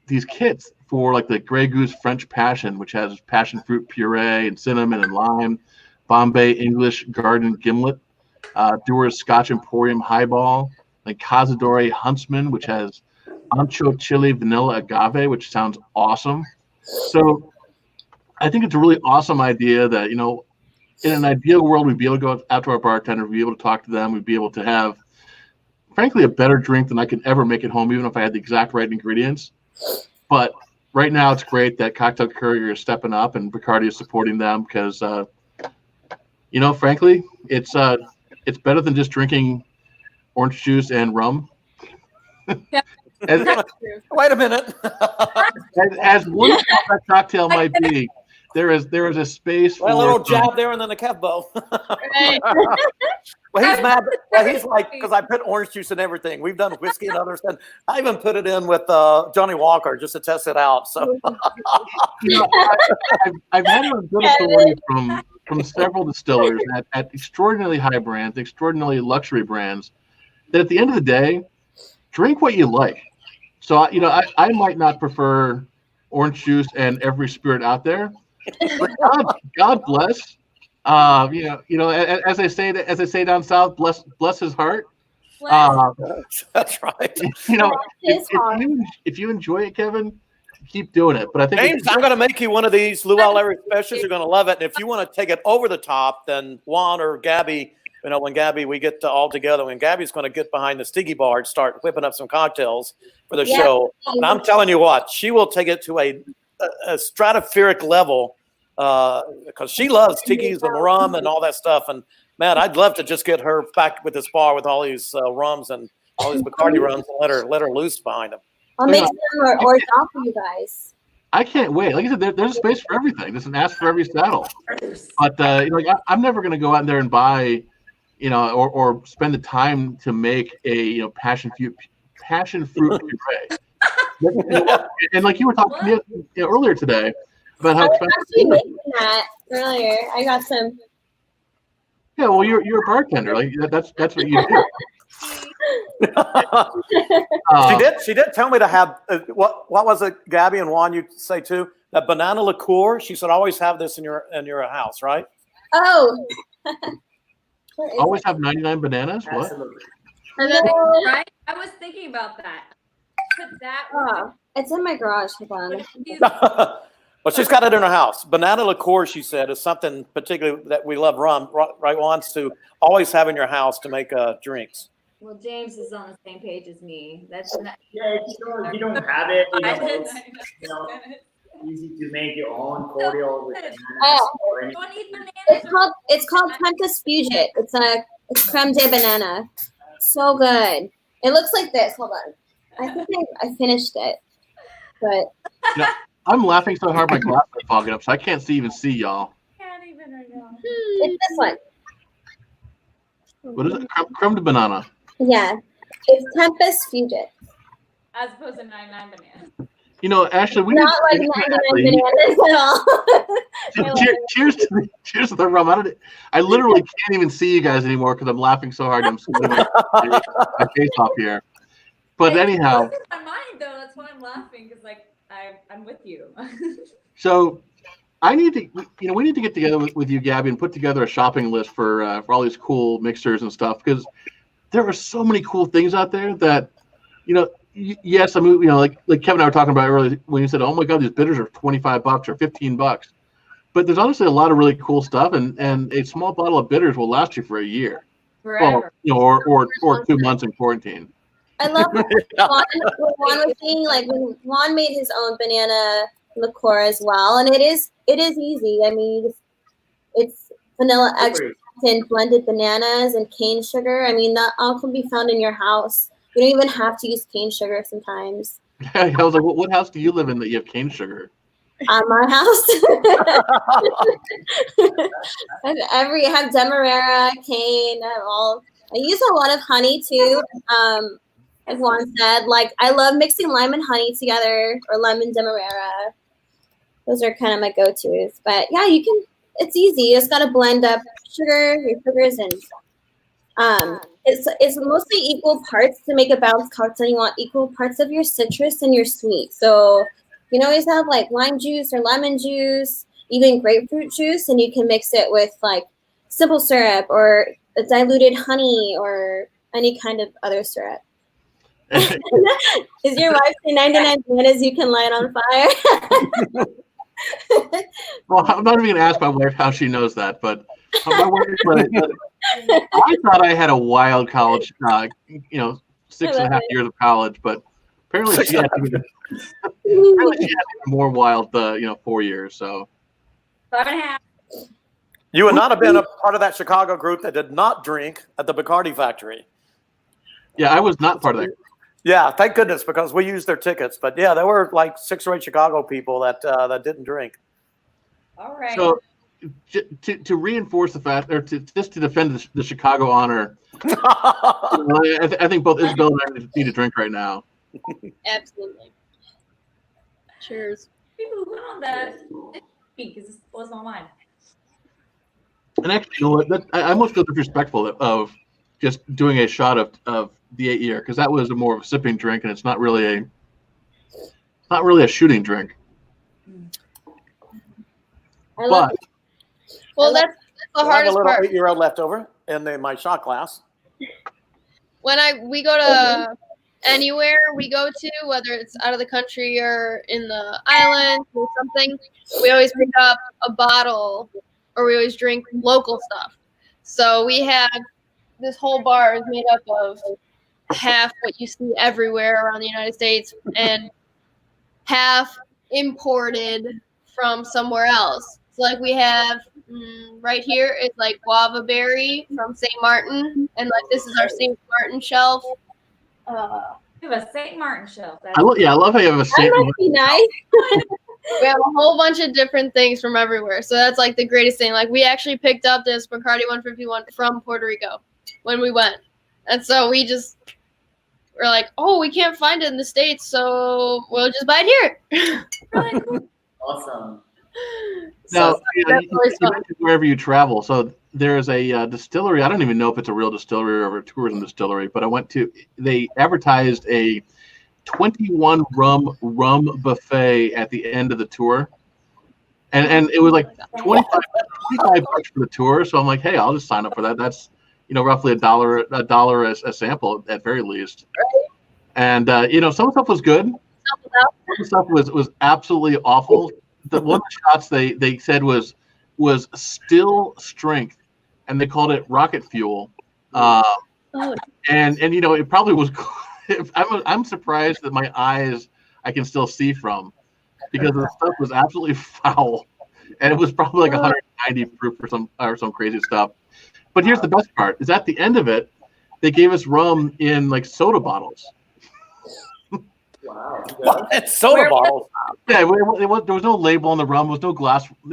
these kits for like the Grey Goose French Passion, which has passion fruit puree and cinnamon and lime, Bombay English Garden Gimlet, Dewar's Scotch Emporium Highball, like Cazadore Huntsman, which has ancho chili vanilla agave, which sounds awesome. So I think it's a really awesome idea that, you know, in an ideal world, we'd be able to go out to our bartender, we'd be able to talk to them, we'd be able to have, frankly, a better drink than I could ever make at home, even if I had the exact right ingredients. But right now, it's great that Cocktail Courier is stepping up and Bacardi is supporting them because, you know, frankly, it's better than just drinking orange juice and rum. Wait a minute. as wonderful as that cocktail might be, there is a space for a little jab there and then a Kevbo. Right. Well, he's mad. Well, he's like, because I put orange juice in everything. We've done whiskey and other stuff. I even put it in with Johnny Walker just to test it out. So you know, I've had a good authority from several distillers at extraordinarily high brands, extraordinarily luxury brands, that at the end of the day, drink what you like. So, you know, I might not prefer orange juice and every spirit out there, but God bless. You know, as I say down south, bless his heart. that's right. You know, if you enjoy it, Kevin, keep doing it. But I think James, I'm going to make you one of these Luau Larry specials. You're going to love it. And if you want to take it over the top, then Juan or Gabi, you know, when Gabi, we get all together, when Gabi's going to get behind the Stiggy bar and start whipping up some cocktails for the show. And I'm telling you what, she will take it to a stratospheric level because she loves tiki's and rum and all that stuff. And man, I'd love to just get her back with this bar with all these rums and all these Bacardi rums and let her loose behind them. I'll make some more off for you guys. I can't wait. Like I said, there's a space for everything. There's an ask for every saddle. But you know, like, I'm never going to go out there and buy, you know, or spend the time to make a, you know, passion fruit puree. And like you were talking to me, you know, earlier today about how expensive I was making that earlier. I got some. Yeah, well, you're a bartender. Like that's what you do. She did tell me to have what was it, Gabi and Juan? You say too that banana liqueur. She said always have this in your house, right? Oh. Always have 99 bananas. What? Right? I was thinking about that. Put that. It's in my garage. Hold on. Well, she's got it in her house. Banana liqueur, she said, is something particularly that we love. Rum, right? Wants to always have in your house to make drinks. Well, James is on the same page as me. That's not, if you don't have it, you know, easy to make your own cordial with bananas. It's called Tempest Fugit. It's creme de banana. So good. It looks like this. Hold on. I think I finished it, but I'm laughing so hard my glasses are fogging up, so I can't even see y'all. can't even know. it's this one. What is it? Creme de banana. Yeah, it's Tempest Fugit. As opposed to 99 bananas. You know, Ashley, we Not like 99 bananas at all. Cheers to the rum. I literally can't even see you guys anymore because I'm laughing so hard. I'm splitting my face off here. But anyhow, It's in my mind though. That's why I'm laughing because like I'm with you. so we need to get together with you, Gabi, and put together a shopping list for all these cool mixers and stuff because there are so many cool things out there that, you know. Yes, I mean, you know, like Kevin and I were talking about earlier when you said, "Oh my God, these bitters are $25 or $15," but there's honestly a lot of really cool stuff, and a small bottle of bitters will last you for a year, Forever. well, you know, or 2 months in quarantine. I love what Juan was saying. Like when Juan made his own banana liqueur as well, and it is easy. I mean, it's vanilla extract and blended bananas and cane sugar. I mean, that all can be found in your house. You don't even have to use cane sugar sometimes. I was like, what house do you live in that you have cane sugar? My house. I have Demerara, cane, I use a lot of honey too. like Juan said. Like I love mixing lime and honey together, or lemon demerara. Those are kind of my go-tos. But yeah, you can. It's easy. You just gotta blend up your sugars, and it's mostly equal parts to make a balanced cocktail. You want equal parts of your citrus and your sweet. So you can always have like lime juice or lemon juice, even grapefruit juice, and you can mix it with like simple syrup or a diluted honey or any kind of other syrup. Is your wife saying 99 bananas you can light on fire? Well, I'm not even going to ask my wife how she knows that, but my wife, I thought I had a wild college, 6.5 years of college, but apparently she had more wild, 4 years. So 5.5. You would not have been a part of that Chicago group that did not drink at the Bacardi Factory. Yeah, I was not part of that. Yeah, thank goodness, because we used their tickets. But yeah, there were like 6 or 8 Chicago people that didn't drink. All right. So to reinforce the fact, or to defend the Chicago honor, I think both Isabel and I need a drink right now. Absolutely. Cheers. People who went on that because this was on mine. And actually, you know what? I almost feel disrespectful of just doing a shot of the 8-year, because that was more of a sipping drink, and it's not really a shooting drink. But Well, that's the I have a hardest little part. 8-year-old left over in my shot glass. When we go to anywhere we go to, whether it's out of the country or in the islands or something, we always pick up a bottle, or we always drink local stuff. So we have this whole bar is made up of half what you see everywhere around the United States and half imported from somewhere else. So like we have right here, it's like guava berry from St. Martin, and like this is our St. Martin shelf. We have a St. Martin shelf. I love how you have a That St. must be nice. We have a whole bunch of different things from everywhere. So that's like the greatest thing. Like we actually picked up this Bacardi 151 from Puerto Rico when we went. And so we're like, oh, we can't find it in the States, so we'll just buy it here. Really cool. Awesome. Now, So that's always you fun. mentioned wherever you travel. So there's a distillery. I don't even know if it's a real distillery or a tourism distillery, but they advertised a 21 rum buffet at the end of the tour. And it was like 25 bucks for the tour. So I'm like, hey, I'll just sign up for that. That's, roughly $1 a sample at very least. And, some stuff was good. Some stuff was absolutely awful. The one of the shots they said was still strength, and they called it rocket fuel. And it probably was. I'm surprised that my eyes I can still see from, because the stuff was absolutely foul, and it was probably like 190 proof or some crazy stuff. But here's the best part: is at the end of it, they gave us rum in like soda bottles. Wow. What? Soda bottles. Yeah, there was no label on the rum. There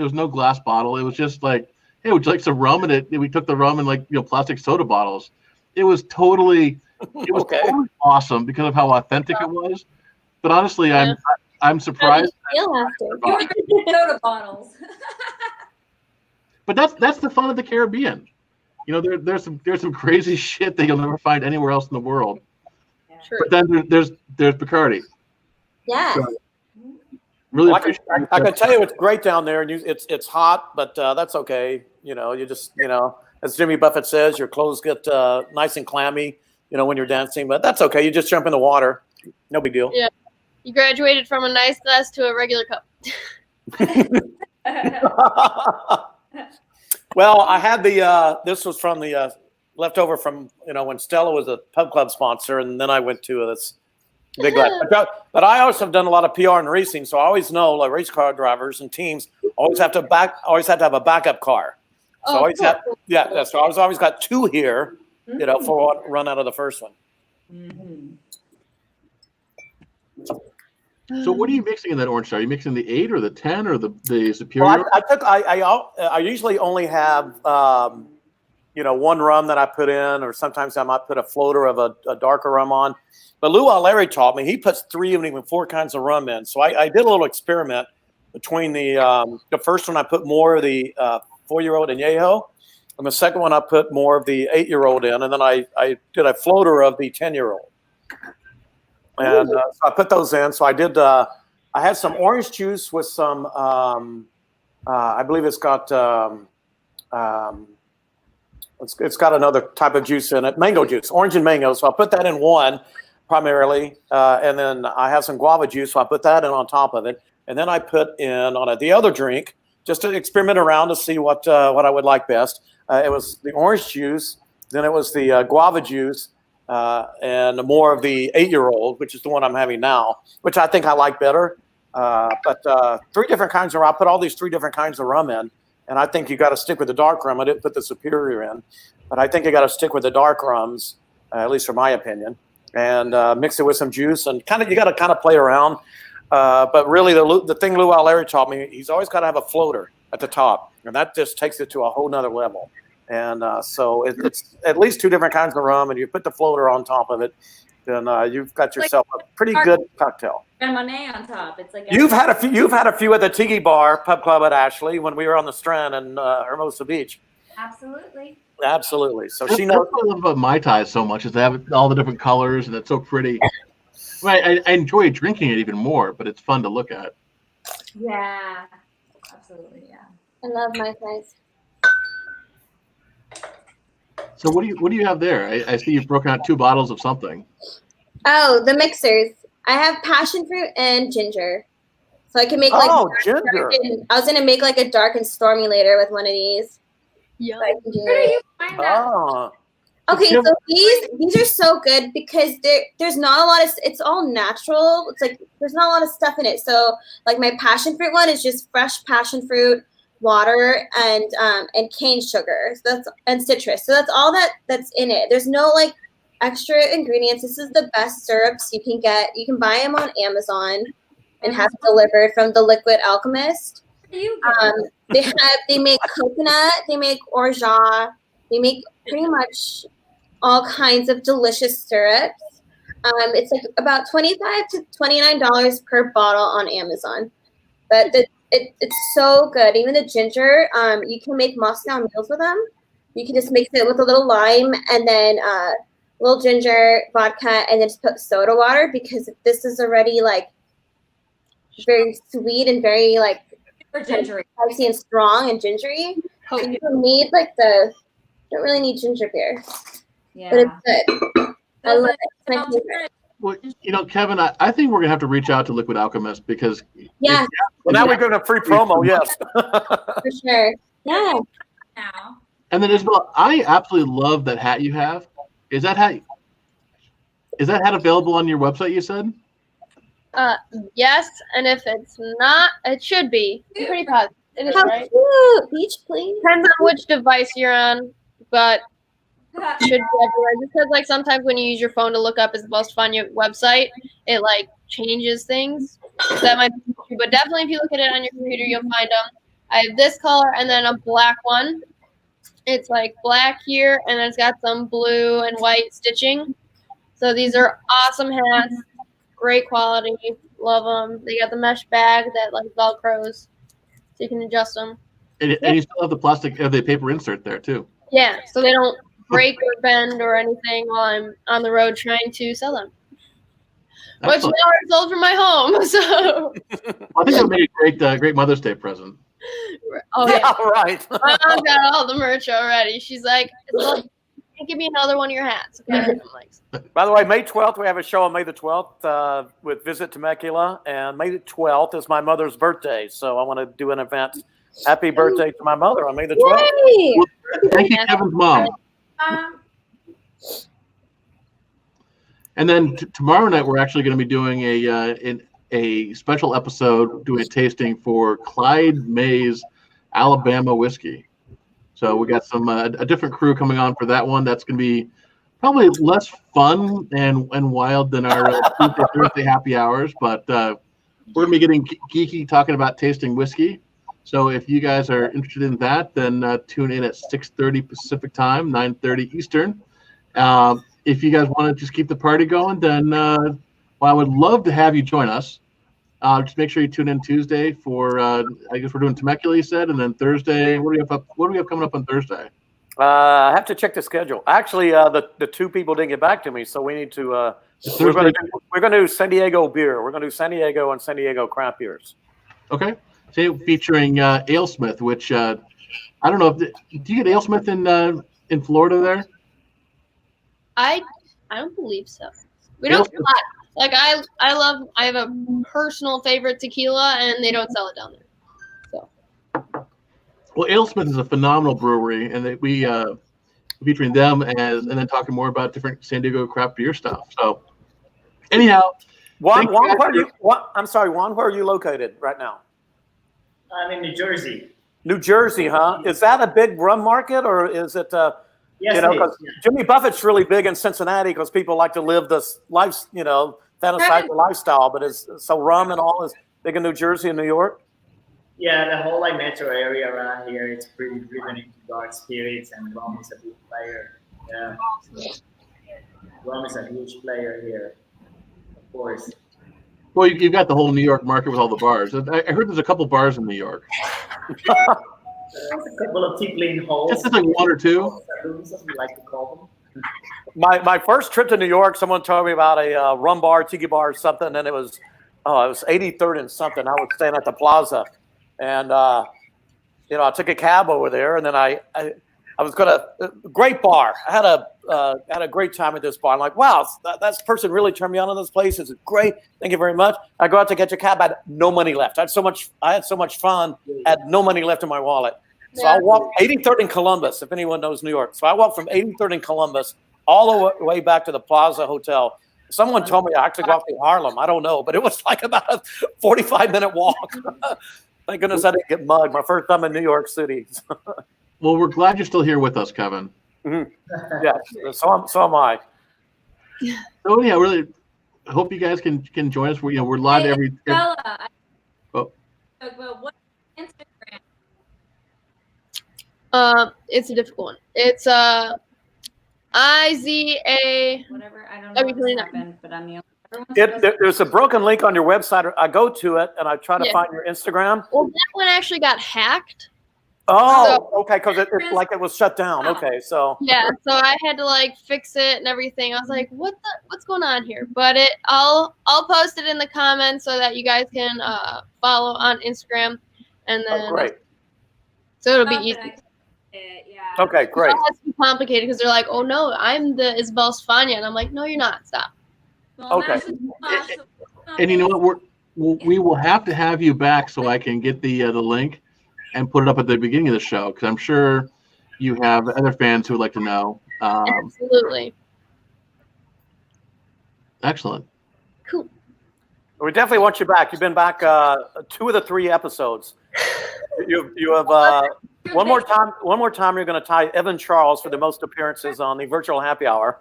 was no glass bottle. It was just like, hey, would you like some rum? And we took the rum in plastic soda bottles. It was totally totally awesome because of how authentic it was. But honestly, Yeah. I'm surprised. Feel after. You were drinking soda bottles. But that's the fun of the Caribbean. There's some crazy shit that you'll never find anywhere else in the world. True. But then there's Bacardi. Yeah. So, really Well, appreciate I can tell you it's great down there, and it's hot, but that's okay. You just as Jimmy Buffett says, your clothes get nice and clammy, when you're dancing, but that's okay. You just jump in the water, no big deal. Yeah. You graduated from a nice glass to a regular cup. Well, I had this was from the leftover from when Stella was a pub club sponsor, and then I went to this big glass. But I also have done a lot of PR and racing, so I always know like race car drivers and teams always have to have a backup car. So Oh, cool. So I always got 2 here, for what run out of the first one. Mhm. So what are you mixing in that orange star? Are you mixing the 8 or the 10 or the superior? Well, I usually only have one rum that I put in, or sometimes I might put a floater of a darker rum on. But Lou Larry taught me, he puts 3 and even 4 kinds of rum in. So I did a little experiment between the first one. I put more of the 4-year-old añejo, and the second one I put more of the 8-year-old in, and then I did a floater of the 10-year-old. And so I put those in. So I did. I had some orange juice with some. I believe it's got. It's got another type of juice in it, mango juice, orange and mango. So I put that in one primarily, and then I have some guava juice. So I put that in on top of it, and then I put in on the other drink just to experiment around to see what I would like best. It was the orange juice, then it was the guava juice, and more of the 8-year-old, which is the one I'm having now, which I think I like better. But 3 different kinds of rum. I put all these 3 different kinds of rum in, and I think you got to stick with the dark rum. I didn't put the superior in, but I think you got to stick with the dark rums, at least for my opinion, and mix it with some juice, and you got to kind of play around. But really, the thing Lou Larry taught me, he's always got to have a floater at the top, and that just takes it to a whole nother level. And so it's at least 2 different kinds of rum, and you put the floater on top of it, then you've got yourself a pretty good cocktail. And Monet on top. It's like You've had a few at the Tiki Bar Pub Club at Ashley when we were on the Strand in Hermosa Beach. absolutely. Absolutely. So That's she knows. what I love about Mai Tais so much is they have all the different colors and it's so pretty. I enjoy drinking it even more, but it's fun to look at. Yeah, absolutely. Yeah. I love my guys. So what do you have there? I see you've broken out 2 bottles of something. Oh, the mixers. I have passion fruit and ginger. So I can make like ginger. I was gonna make like a dark and stormy later with one of these. Yeah. So I can do Where do it. you find that? Oh. Okay, so these are so good because there's not a lot of, it's all natural. It's like there's not a lot of stuff in it. So like my passion fruit one is just fresh passion fruit, water, and cane sugar. So and citrus. So that's all that's in it. There's no like extra ingredients. This is the best syrups you can get. You can buy them on Amazon and have it delivered from the Liquid Alchemist. They make coconut, they make orgeat, they make pretty much all kinds of delicious syrups. It's like about $25 to $29 per bottle on Amazon. But it's so good. Even the ginger, you can make Moscow meals with them. You can just mix it with a little lime and then little ginger, vodka, and then just put soda water because this is already like very sweet and very like gingery, spicy and strong and gingery. So you don't need don't really need ginger beer. Yeah. But it's good. I love it. It's my favorite. Well, Kevin, I think we're gonna have to reach out to Liquid Alchemist because Yeah, Well, now we're going to free promo. Yes. for sure. Yeah. Now. And then Isabel, I absolutely love that hat you have. Is that hat available on your website? You said. Yes, and if it's not, it should be. I'm pretty positive. It is, How right? cute. Beach, please. Depends on which device you're on, but it should be everywhere. Just because, like, sometimes when you use your phone to look up Isabel's Fun website, it, like, changes things. So that might be true. But definitely if you look at it on your computer, you'll find them. I have this color and then a black one. It's, like, black here, and then it's got some blue and white stitching. So these are awesome hats. Great quality. Love them. They got the mesh bag that, like, Velcros. So you can adjust them. And you still have the paper insert there too. Yeah, so they don't break or bend or anything while I'm on the road trying to sell them. Which now are sold from my home. So I think that would make a great Mother's Day present. oh Yeah, right. my mom got all the merch already. She's like, give me another one of your hats. Okay. I'm like, By the way, May 12th, we have a show on May the 12th with Visit Temecula. And May the 12th is my mother's birthday. So I want to do an event. Happy birthday to my mother on May the 12th. Yay! Thank you, Kevin's mom. And then tomorrow night, we're actually going to be doing a special episode, doing a tasting for Clyde May's Alabama whiskey. So we got a different crew coming on for that one. That's going to be probably less fun and wild than our Thursday happy hours, but we're going to be getting geeky talking about tasting whiskey. So if you guys are interested in that, then tune in at 6:30 Pacific time, 9:30 Eastern. If you guys want to just keep the party going, then well, I would love to have you join us. Just make sure you tune in Tuesday for I guess we're doing Temecula, you said, and then Thursday. What do we have coming up on Thursday? I have to check the schedule. Actually, the two people didn't get back to me, so we need to. We're going to do San Diego beer. We're going to do San Diego and San Diego craft beers. Okay. So featuring AleSmith, which I don't know. Do you get AleSmith in Florida there? I don't believe so. We don't sell it. Like I have a personal favorite tequila, and they don't sell it down there. So. Well, AleSmith is a phenomenal brewery, and we featuring them and then talking more about different San Diego craft beer stuff. So, anyhow, Juan, I'm sorry, Juan, where are you located right now? I'm in New Jersey. New Jersey, huh? Is that a big rum market, or is it? Yes, because Jimmy Buffett's really big in Cincinnati because people like to live this life, fantasize the lifestyle. But so rum and all is big in New Jersey and New York. Yeah, the whole metro area around here, it's pretty driven into dark spirits, and rum is a big player. Yeah, rum is a huge player here, of course. Well, you've got the whole New York market with all the bars. I heard there's a couple bars in New York. There's a couple of tippling holes. Just like one or two. As we like to call them. My first trip to New York, someone told me about a rum bar, tiki bar, or something, and it was 83rd and something. I was staying at the Plaza, and I took a cab over there, and then I was gonna great bar. I had a great time at this bar. I'm like, wow, that person really turned me on to this place. It's great. Thank you very much. I go out to get a cab. I had no money left. I had so much fun. I had no money left in my wallet. So I walked 83rd in Columbus, if anyone knows New York. So I walked from 83rd in Columbus all the way back to the Plaza Hotel. Someone told me I actually go off to Harlem. I don't know, but it was like about a 45-minute walk. Thank goodness I didn't get mugged. My first time in New York City. Well, we're glad you're still here with us, Kevin. Mm-hmm. Yeah, so am I. So yeah, really hope you guys can join us. We're live every. Bella, Oh. Well, what Instagram? It's a difficult one. It's IZA. Whatever. I don't know what happened, but I'm the only. There's a broken link on your website. I go to it and I try to find your Instagram. Well, that one actually got hacked. Oh, okay, because it was shut down. Okay, so yeah, so I had to fix it and everything. I was like, what's going on here? But I'll post it in the comments so that you guys can follow on Instagram, and then great. So it'll be easy. Yeah. Okay, great. It's complicated because they're like, oh no, I'm the Isabel Spania, and I'm like, no, you're not. Stop. Well, okay. And you know what? We will have to have you back so I can get the link and put it up at the beginning of the show, because I'm sure you have other fans who would like to know. Absolutely. Excellent. Cool. We definitely want you back. You've been back 2 of the 3 episodes. You have one more time. You're going to tie Evan Charles for the most appearances on the virtual happy hour.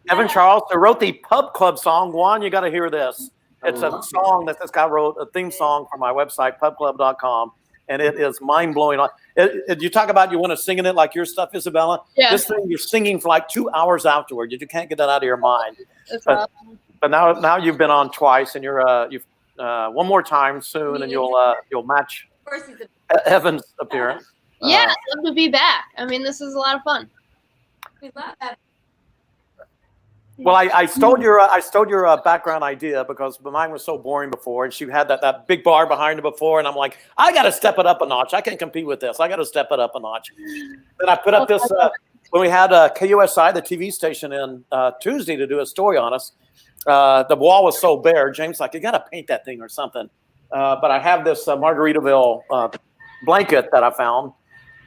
Evan Charles, who wrote the Pub Club song. Juan, you got to hear this. It's a song that this guy wrote, a theme song for my website, pubclub.com. And it is mind-blowing. You talk about you want to sing in it like your stuff, Isabella. Yeah. This thing you're singing for 2 hours afterward. You can't get that out of your mind. That's awesome. But now you've been on twice, and you've one more time soon, and you'll match Evan's appearance. Yeah, I'd love to be back. I mean, this is a lot of fun. We love that. Well, I stole your background idea because mine was so boring before, and she had that big bar behind her before, and I'm like, I got to step it up a notch. I can't compete with this. I got to step it up a notch. Then I put up this when we had KUSI, the TV station, in Tuesday to do a story on us. The wall was so bare. James like, you got to paint that thing or something. But I have this Margaritaville blanket that I found.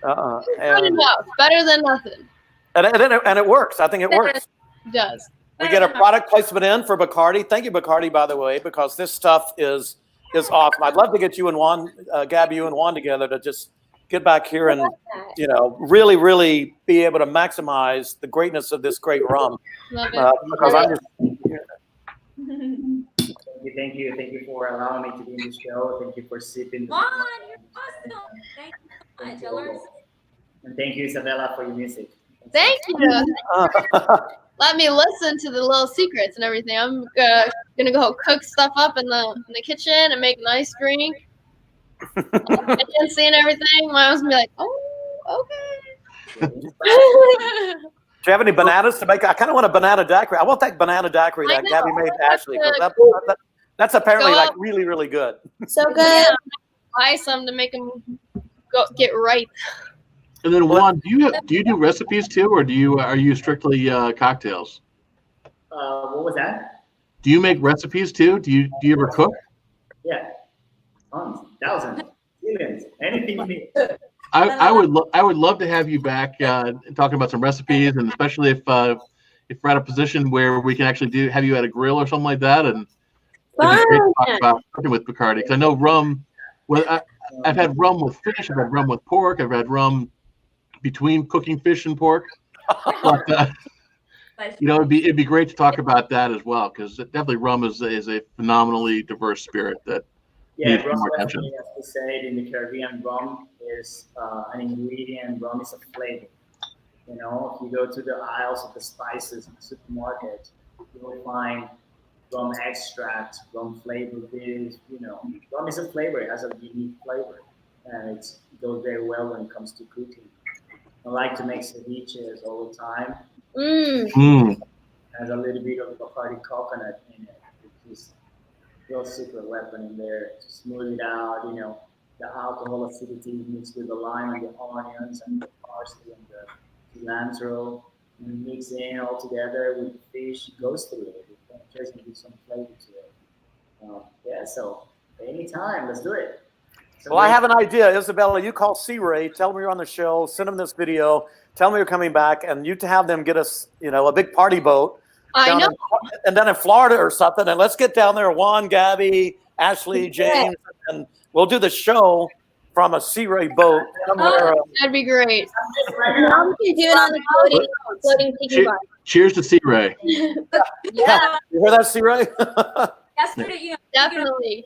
Good enough. Better than nothing. And it works. I think it works. It does. We get a product placement in for Bacardi. Thank you, Bacardi, by the way, because this stuff is awesome. I'd love to get you and Juan, Gabi, you and Juan together to just get back here and really, really be able to maximize the greatness of this great rum. Love it. Because I'm just. Thank you for allowing me to be in the show. Thank you for sipping. Juan, you're Thank tell her. you. And thank you, Isabella, for your music. Thank you. Let me listen to the little secrets and everything. I'm gonna go cook stuff up in the kitchen and make an ice drink. And seeing everything, my mom's gonna be like, "Oh, okay." Do you have any bananas to make? I kind of want a banana daiquiri. I want that banana daiquiri that Gabby made Ashley. 'Cause that's apparently like really, really good. So good. Yeah, buy some to make them get ripe. And then Juan, do you do recipes too, or are you strictly cocktails? What was that? Do you make recipes too? Do you ever cook? Yeah. Tons, thousands, millions, anything you need. I would love to have you back talking about some recipes, and especially if we're at a position where we can actually have you at a grill or something like that, and it'd be great to talk about cooking with Bacardi. Because I know rum. Well, I've had rum with fish. I've had rum with pork. I've had rum between cooking fish and pork. But it'd be great to talk about that as well, because definitely rum is a phenomenally diverse spirit that needs rum, more attention. as we say in the Caribbean, rum is an ingredient. Rum is a flavor. You know, if you go to the aisles of the spices in the supermarket, you will find rum extract, rum flavor this. You know, rum is a flavor. It has a unique flavor, and it goes very well when it comes to cooking. I like to make ceviches all the time. Has a little bit of Bacardi coconut in it, which is real secret weapon in there to smooth it out. You know, the alcohol acidity mixed with the lime and the onions and the parsley and the cilantro, and mix it in all together with the fish. It goes through it. It tries to give some flavor to it. So anytime, let's do it. Well, I have an idea, Isabella. You call C-Ray, tell them you're on the show, send them this video, tell them you're coming back, and you to have them get us, a big party boat. I know. And then in Florida or something, and let's get down there. Juan, Gabby, Ashley, James, and we'll do the show from a C-Ray boat somewhere. That'd be great. Mom can do it on the floating tiki bar. Cheers to C-Ray. Yeah. You hear that, C-Ray? Yesterday, Definitely.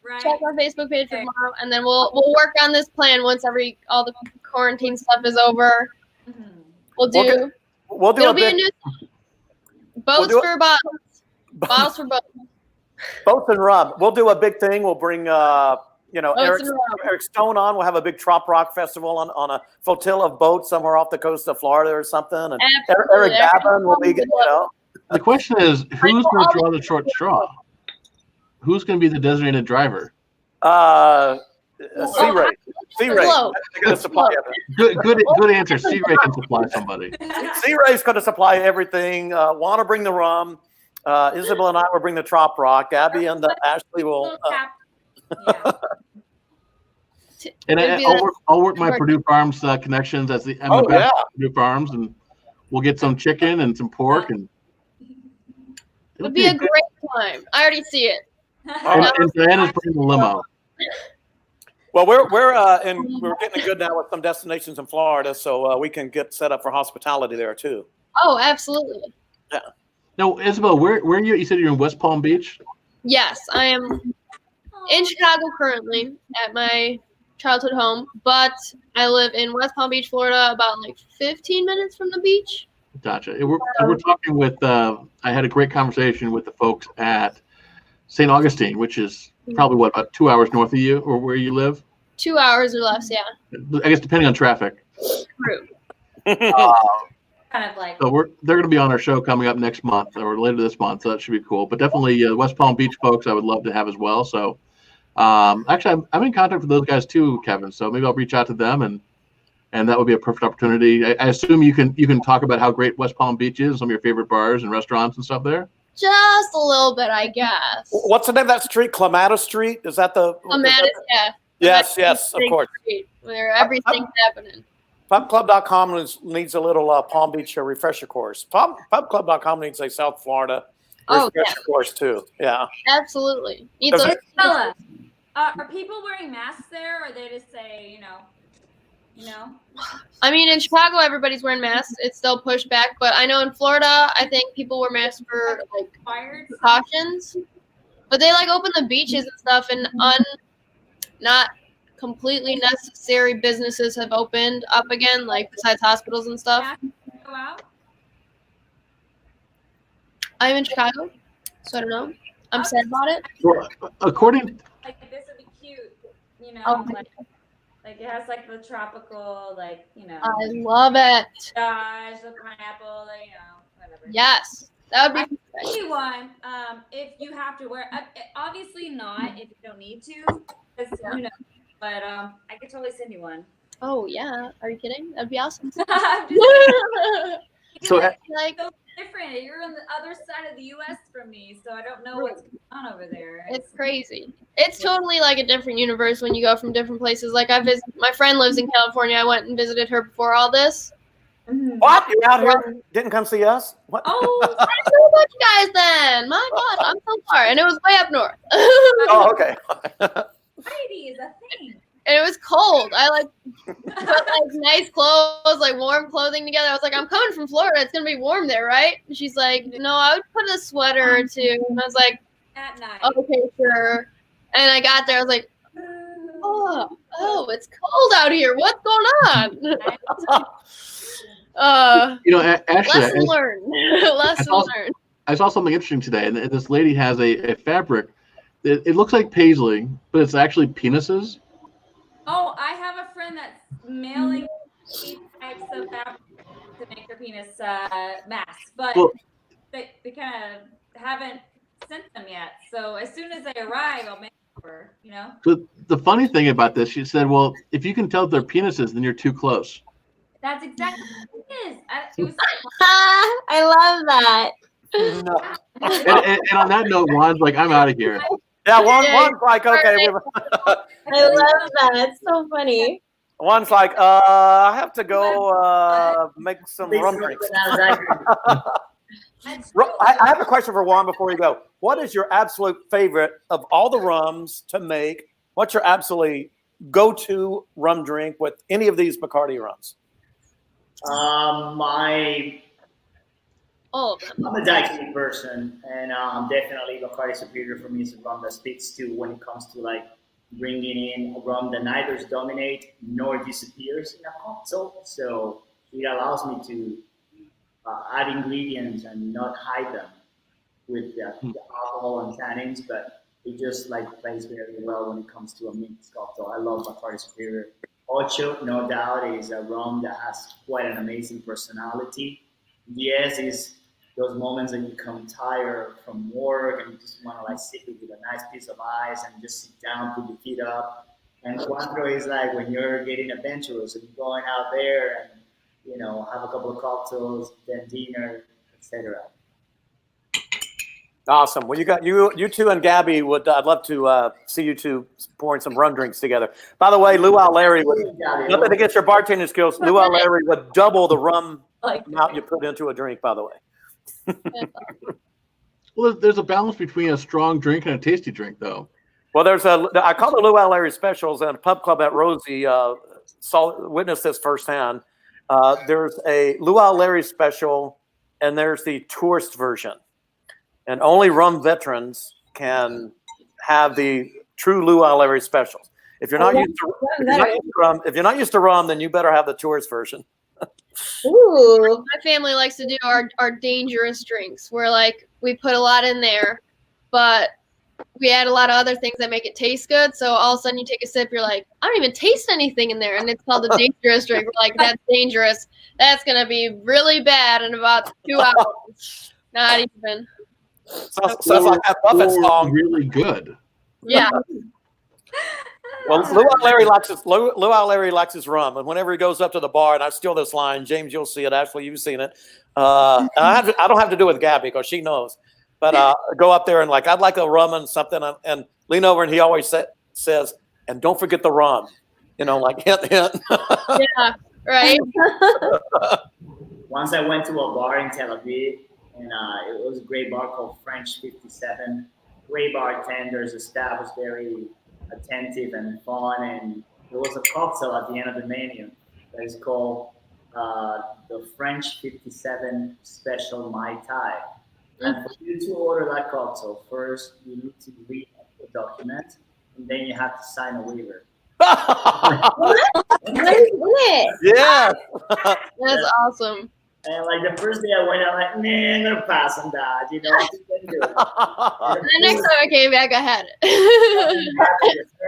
Right? Check our Facebook page for tomorrow, and then we'll work on this plan once all the quarantine stuff is over. Mm-hmm. We'll do It'll a be big, a new boats for bottles. Bottles for boats. boats and rum. We'll do a big thing. We'll bring Eric Stone on. We'll have a big Trop Rock festival on a flotilla of boats somewhere off the coast of Florida or something. And Eric Gavin will be, The question is, who's going to draw the short straw? Who's going to be the designated driver? C-Ray. C-Ray. They're going to supply everything. Good answer. C-Ray can supply somebody. C-Ray's going to supply everything. Want to bring the rum. Isabel and I will bring the Trop Rock. Gabby and Ashley will. And I'll work my Purdue Farms connections as the best Purdue Farms, and we'll get some chicken and some pork, and it'll be a great time. I already see it. And Diana's bringing the limo. Well, we're getting good now with some destinations in Florida, so we can get set up for hospitality there too. Oh, absolutely. Yeah. No, Isabel, where are you? You said you're in West Palm Beach? Yes, I am in Chicago currently at my childhood home, but I live in West Palm Beach, Florida, about 15 minutes from the beach. Gotcha. We're talking with. I had a great conversation with the folks at St. Augustine, which is probably about 2 hours north of you, or where you live. 2 hours or less, yeah. I guess depending on traffic. True. Kind of like. So they're going to be on our show coming up next month or later this month, so that should be cool. But definitely West Palm Beach folks, I would love to have as well. So actually, I'm in contact with those guys too, Kevin. So maybe I'll reach out to them, and that would be a perfect opportunity. I assume you can talk about how great West Palm Beach is, some of your favorite bars and restaurants and stuff there. Just a little bit, I guess. What's the name of that street? Clematis Street? Is that the? Clematis, yeah. Yes, of course. Street, where everything's happening. PubClub.com needs a little Palm Beach refresher course. PubClub.com needs a South Florida refresher course too. Yeah. Absolutely. Bella, are people wearing masks there, or they just say, I mean, in Chicago, everybody's wearing masks. It's still pushed back, but I know in Florida, I think people wear masks for precautions. But they open the beaches and stuff, and not completely necessary businesses have opened up again, like besides hospitals and stuff. Go out. I'm in Chicago, so I don't know. I'm sad about it. Well, according, Like this would be cute, you know. Oh. Like it has like the tropical, like you know. I love it. Gosh, the pineapple, like, you know, whatever. Yes, that would be. I'll give you one. If you have to wear, obviously not if you don't need to, because you know. But I could totally send you one. Oh yeah, are you kidding? That'd be awesome. I'm just so Like so different. You're on the other side of the U.S. from me, so I don't know what's going on over there. it's crazy. It's totally like a different universe when you go from different places. Like my friend lives in California. I went and visited her before all this. Mhm. What? You're out here? Didn't come see us? What? Oh, I didn't know about you guys then. My God, I'm so sorry. And it was way up north. Oh, okay. Heidi is a thing. And it was cold. I like put like nice clothes, like warm clothing together. I was like, I'm coming from Florida. It's gonna be warm there, right? And she's like, no, I would put a sweater or two. And I was like, At night. okay, sure. And I got there. I was like, oh, it's cold out here. What's going on? you know, actually, Lesson learned. Lesson learned. I saw something interesting today, and this lady has a fabric. It looks like paisley, but it's actually penises. Oh, I have a friend that's mailing these types of fabric to make their penis masks, but Well- they kind of haven't sent them yet. So as soon as they arrive, I'll make them over, you know? But the funny thing about this, she said, well, if you can tell they're penises, then you're too close. That's exactly what it is. It was I love that. No. And on that note, Juan's like, I'm out of here. Yeah, Yeah, one's like, okay. I love that. It's so funny. One's like, I have to go make some rum drinks. That's I have a question for Juan before you go. What is your absolute favorite of all the rums to make? What's your absolutely go-to rum drink with any of these Bacardi rums? All of them. I'm a daiquiri person, and definitely Bacardi Superior for me is a rum that speaks to when it comes to like bringing in a rum that neither dominates nor disappears in a cocktail. So it allows me to add ingredients and not hide them with the alcohol and tannins, but it just like plays very well when it comes to a mixed cocktail. I love Bacardi Superior. Ocho, no doubt, is a rum that has quite an amazing personality. Yes, is those moments that you come tired from work and you just want to like sit with a nice piece of ice and just sit down, put your feet up. And Cuatro is like when you're getting adventurous and you're going out there and, you know, have a couple of cocktails, then dinner, etc. Awesome. Well, you got you two and Gabby I'd love to see you two pouring some rum drinks together. By the way, Luau Larry nothing against your bartending skills. Luau Larry would double the rum amount you put into a drink. By the way. Well, there's a balance between a strong drink and a tasty drink, though. Well, I call the Luau Larry specials, and a pub club at Rosie witnessed this firsthand. There's a Luau Larry special, and there's the tourist version. And only rum veterans can have the true Luau Larry specials. If you're not used to rum, then you better have the tourist version. Ooh. My family likes to do our dangerous drinks where like we put a lot in there, but we add a lot of other things that make it taste good. So all of a sudden you take a sip, you're like, I don't even taste anything in there. And it's called a dangerous drink. We're like, that's dangerous. That's going to be really bad in about 2 hours. Not even. Sounds like that Buffett song. Really good. Yeah. Well, Luau Larry likes his rum, and whenever he goes up to the bar, and I steal this line, James, you'll see it. Ashley, you've seen it. I don't have to do it with Gabby because she knows. But go up there and like, I'd like a rum and something, and lean over, and he always says, and don't forget the rum. You know, like hint, hint. Yeah. Right. Once I went to a bar in Tel Aviv, and it was a great bar called French 57. Great bartenders, the staff was very attentive and fun, and there was a cocktail at the end of the menu that is called the French 57 Special Mai Tai. And for you to order that cocktail, first you need to read the document, and then you have to sign a waiver. Let me do it. Yeah. That's awesome. And like the first day I went, I'm like, man, I'm gonna pass on that. You know, I just didn't do it. And the next time I came back, I had it.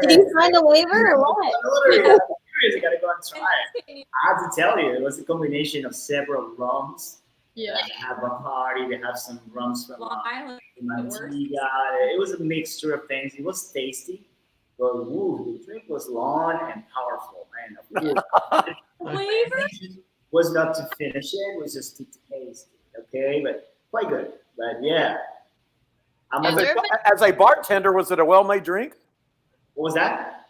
Did you sign the waiver or what? Literally, I'm curious. I gotta go and try it. I have to tell you, it was a combination of several rums. Yeah. They have Bacardi, they have some rums from Long Island. Manteca. It was a mixture of things. It was tasty, but woo, the drink was long and powerful, man. Of course, Flavor? was not to finish it, was just to taste it, okay? But quite good. But yeah. As a bartender, was it a well-made drink? What was that?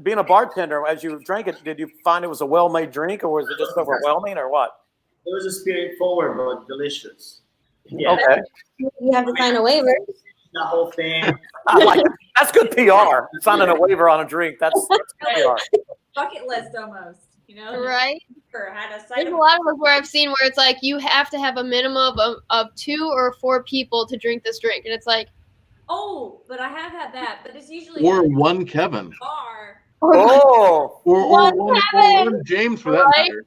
Being a bartender, as you drank it, did you find it was a well-made drink, or was it just overwhelming, or what? It was a spirit forward, but delicious. Yeah. Okay. You have to sign a waiver. The whole thing. That's good PR. Signing a waiver on a drink. That's good PR. Bucket list almost. You know, Right? Had a There's a lot of those where I've seen where it's like you have to have a minimum of 2 or 4 people to drink this drink, and it's like, oh, but I have had that. But it's usually Or at a one Kevin. bar. Oh. Or one James for that Right? matter.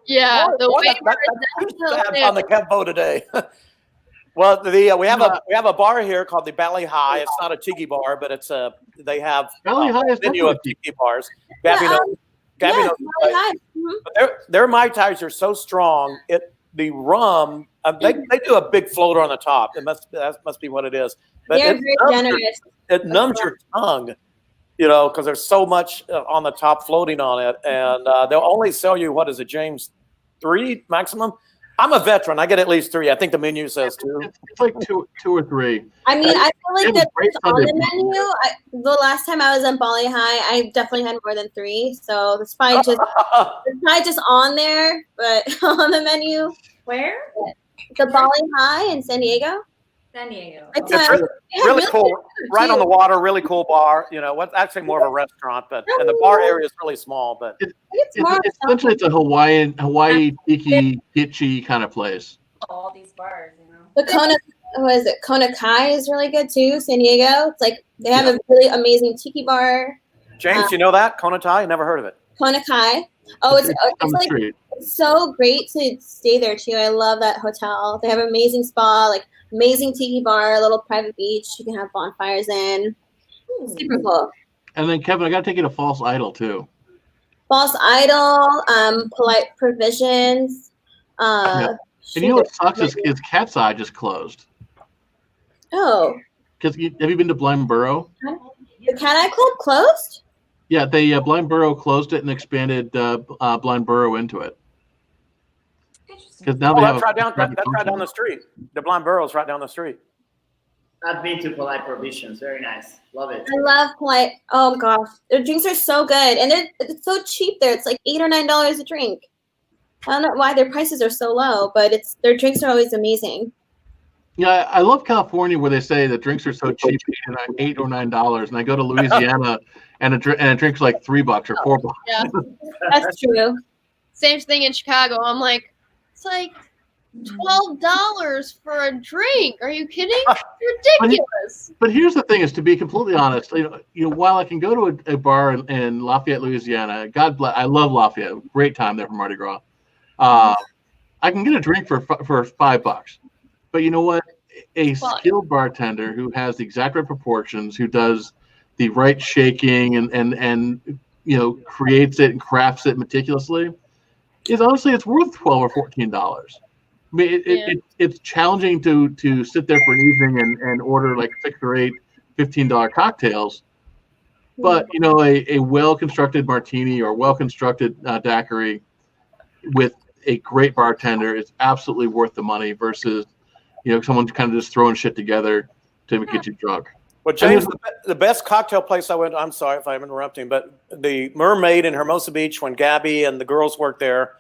yeah, the Boy, waiver that's is definitely on the Kevbo today. Well, we have a bar here called the Valley High. It's not a tiki bar, but it's they have Valley High is a menu of definitely tiki bars. Gabi knows. Gabi Yeah, knows. really high. Mhm. But their Mai Tais are so strong. The rum, they do a big floater on the top. That must be what it is. But They're very generous. it numbs your tongue, you know, because there's so much on the top floating on it, and they'll only sell you, what is it, James, 3 maximum? I'm a veteran. I get at least 3. I think the menu says 2. It's like two or three. I mean, I feel like It was that's great on Sunday the pizza. menu. The last time I was in Bali High, I definitely had more than 3. So it's probably just on there, but on the menu. Where? The Bali High in San Diego. San Diego. It's It's really cool. Right on the water, really cool bar. You know, what's actually more of a restaurant, but and the bar area is really small. But It's Essentially, it's a Hawaii tiki kitschy kind of place. All these bars, you know. The Kona Kai is really good too. San Diego. It's like they have a really amazing tiki bar. James, you know that Konatai? Never heard of it. Kona Kai. Oh, on the like street. it's so great to stay there too. I love that hotel. They have an amazing spa, like amazing tiki bar, a little private beach. You can have bonfires in. Super cool. And then Kevin, I got to take you to False Idol too. False Idol, Polite Provisions. And you know what sucks is Cat's Eye just closed. Oh, Because have you been to Blind Burrow? the Cat Eye Club closed? Yeah, they Blind Burrow closed it and expanded Blind Burrow into it. Interesting. Because now they have That's right down the street. The Blind Burrow's right down the street. I've been to Polite Provisions. Very nice. Love it. I love Polite. Oh gosh, their drinks are so good, and it's so cheap there. It's like $8 or $9 a drink. I don't know why their prices are so low, but their drinks are always amazing. Yeah, I love California where they say that drinks are so cheap, $8 or $9, and I go to Louisiana and a drink's like $3 or $4. yeah. That's true. Same thing in Chicago. I'm like, it's like $12 for a drink. Are you kidding? It's ridiculous. But here's the thing: is to be completely honest, while I can go to a bar in Lafayette, Louisiana, God bless, I love Lafayette. Great time there for Mardi Gras. I can get a drink for $5. But you know what? A skilled bartender who has the exact right proportions, who does the right shaking and creates it and crafts it meticulously, is honestly it's worth $12 or $14. I mean, it's challenging to sit there for an evening and order like 6 or 8 $15 cocktails, but a well-constructed martini or well-constructed daiquiri with a great bartender is absolutely worth the money versus someone kind of just throwing shit together to get you drunk. Well, James, the best cocktail place I went, I'm sorry if I'm interrupting, but the Mermaid in Hermosa Beach, when Gabi and the girls worked there,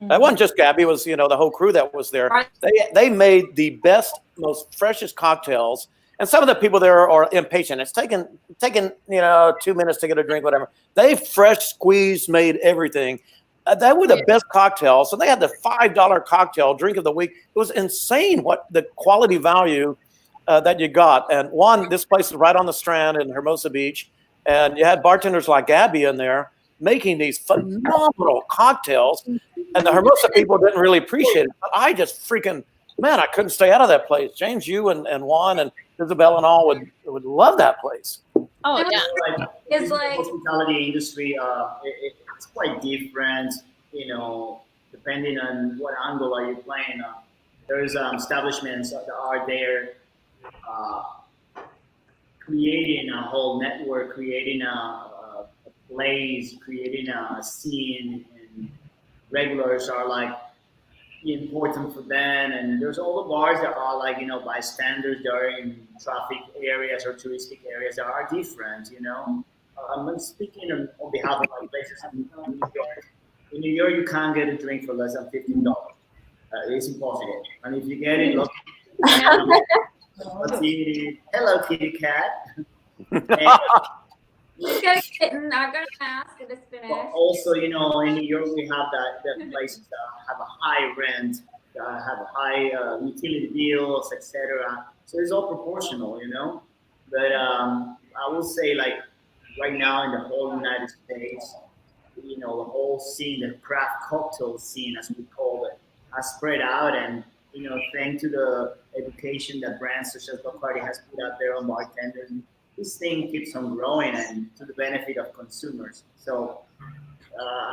that wasn't just Gabi, it was, the whole crew that was there. They made the best, most freshest cocktails. And some of the people there are impatient. It's taken 2 minutes to get a drink, whatever. They fresh squeezed made everything. They were the best cocktails. So they had the $5 cocktail drink of the week. It was insane what the quality value that you got. And Juan, this place is right on the Strand in Hermosa Beach. And you had bartenders like Gabi in there making these phenomenal cocktails. And the Hermosa people didn't really appreciate it. But I just freaking, man, I couldn't stay out of that place. James, you and Juan and Isabel and all would love that place. Oh, yeah. It's like hospitality industry. It's quite different, depending on what angle are you playing on. There's establishments that are there creating a whole network, creating a place, creating a scene, and regulars are like important for them. And there's all the bars that are like, bystanders that are in traffic areas or touristic areas that are different, I'm speaking on behalf of my places in New York. In New York, you can't get a drink for less than $15. It's impossible. And if you get it, look, hello, kitty cat. you got a kitten. I got a mask if it's finished. But also, in New York, we have that places that have a high rent, that have a high utility bills, etc. So it's all proportional, But I will say, like, right now in the whole United States, the whole scene, the craft cocktail scene, as we call it, has spread out. And, thanks to the education that brands such as Bacardi has put out there on bartenders, this thing keeps on growing and to the benefit of consumers. So,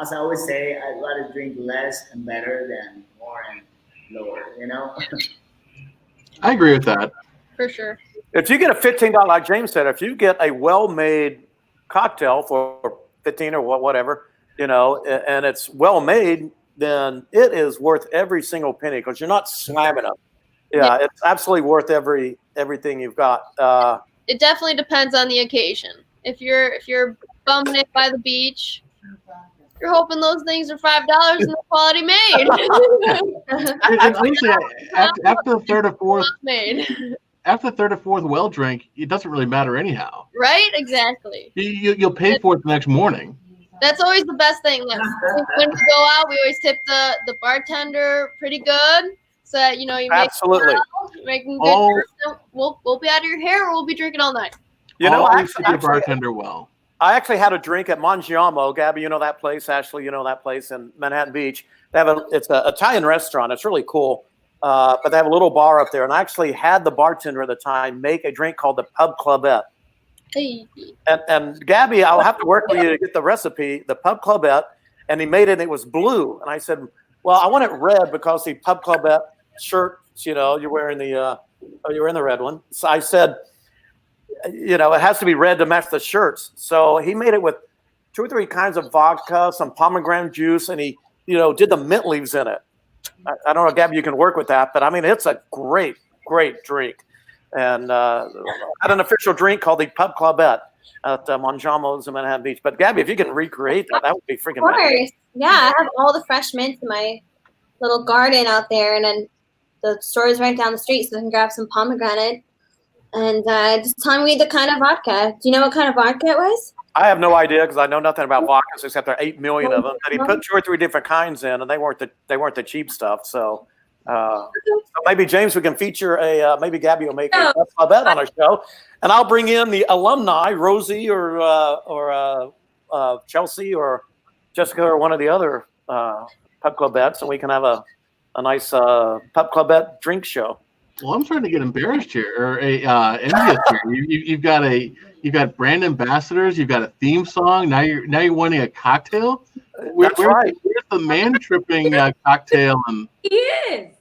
as I always say, I'd rather drink less and better than more and lower, I agree with that. For sure. If you get a $15, like James said, if you get a well-made cocktail for 15 or whatever, and it's well-made, then it is worth every single penny because you're not slamming them. Yeah, it's absolutely worth everything you've got. It definitely depends on the occasion. If you're bumming it by the beach, you're hoping those things are $5 and the quality made. And honestly, after the third or fourth, made. After the third or fourth well drink, it doesn't really matter anyhow. Right? Exactly. You'll pay for it the next morning. That's always the best thing. When we go out, we always tip the bartender pretty good, so that you make absolutely making good. We'll be out of your hair, or we'll be drinking all night. Always tip the bartender well. I actually had a drink at Mangiamo. Gabi, you know that place. Ashley, you know that place in Manhattan Beach. It's an Italian restaurant. It's really cool. But they have a little bar up there. And I actually had the bartender at the time make a drink called the Pub Clubette. Hey. And Gabi, I'll have to work with you to get the recipe, the Pub Clubette. And he made it, and it was blue. And I said, well, I want it red because the Pub Clubette shirt, you're wearing you're in the red one. So I said, it has to be red to match the shirts. So he made it with 2 or 3 kinds of vodka, some pomegranate juice, and he, did the mint leaves in it. I don't know, Gabi, you can work with that, but I mean, it's a great, great drink. And I had an official drink called the Pub Clubette at Mangiamo's in Manhattan Beach. But Gabi, if you can recreate that would be freaking nice. Yeah, I have all the fresh mints in my little garden out there, and then the store is right down the street, so I can grab some pomegranate. And just tell me the kind of vodka. Do you know what kind of vodka it was? I have no idea because I know nothing about vodkas except there are 8 million of them. But he put 2 or 3 different kinds in, and they weren't the cheap stuff. So maybe James, we can feature maybe Gabi will make a bet on our show, and I'll bring in the alumni, Rosie or Chelsea or Jessica or one of the other Pub Clubettes, and we can have a nice Pub Clubette drink show. Well, I'm starting to get embarrassed here, or envious here. You've got brand ambassadors. You've got a theme song. Now you're wanting a cocktail. That's right. Where's the man tripping cocktail? And he is.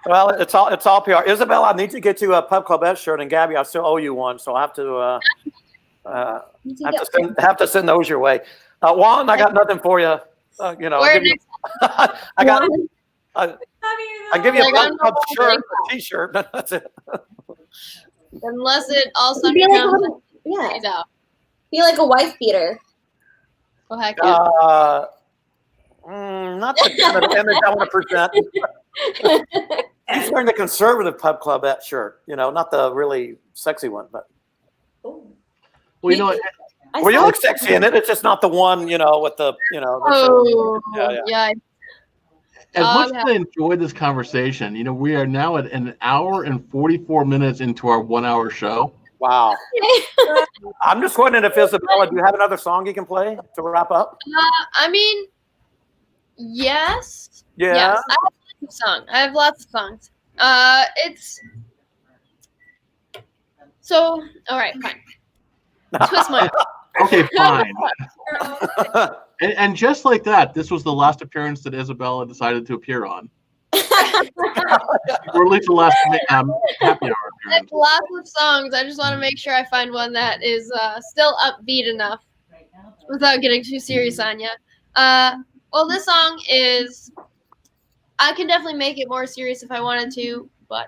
Well, it's all PR. Isabel, I need to get you a Pub Clubette shirt, and Gabi, I still owe you one, so I have to send those your way. Juan, I got nothing for you. I give you a Pub Club shirt, a T-shirt. That's it. Unless it also Be like a wife beater. Oh heck not the kind of image I want to present. He's wearing the conservative Pub Clubette shirt, not the really sexy one. But well, you know what? Well, you look sexy in it. It's just not the one, with the, yeah. As much as I enjoyed this conversation, we are now at an hour and 44 minutes into our 1 hour show. Wow. I'm just wondering if Isabella, do you have another song you can play to wrap up? I mean, yes. Yeah. Yes, I have lots of songs. It's so all right, fine. Twist my Okay, fine. And just like that, this was the last appearance that Isabella decided to appear on. Or at least the last happy hour appearance. lots of songs. I just want to make sure I find one that is still upbeat enough without getting too serious on you. Well, this song is. I can definitely make it more serious if I wanted to, but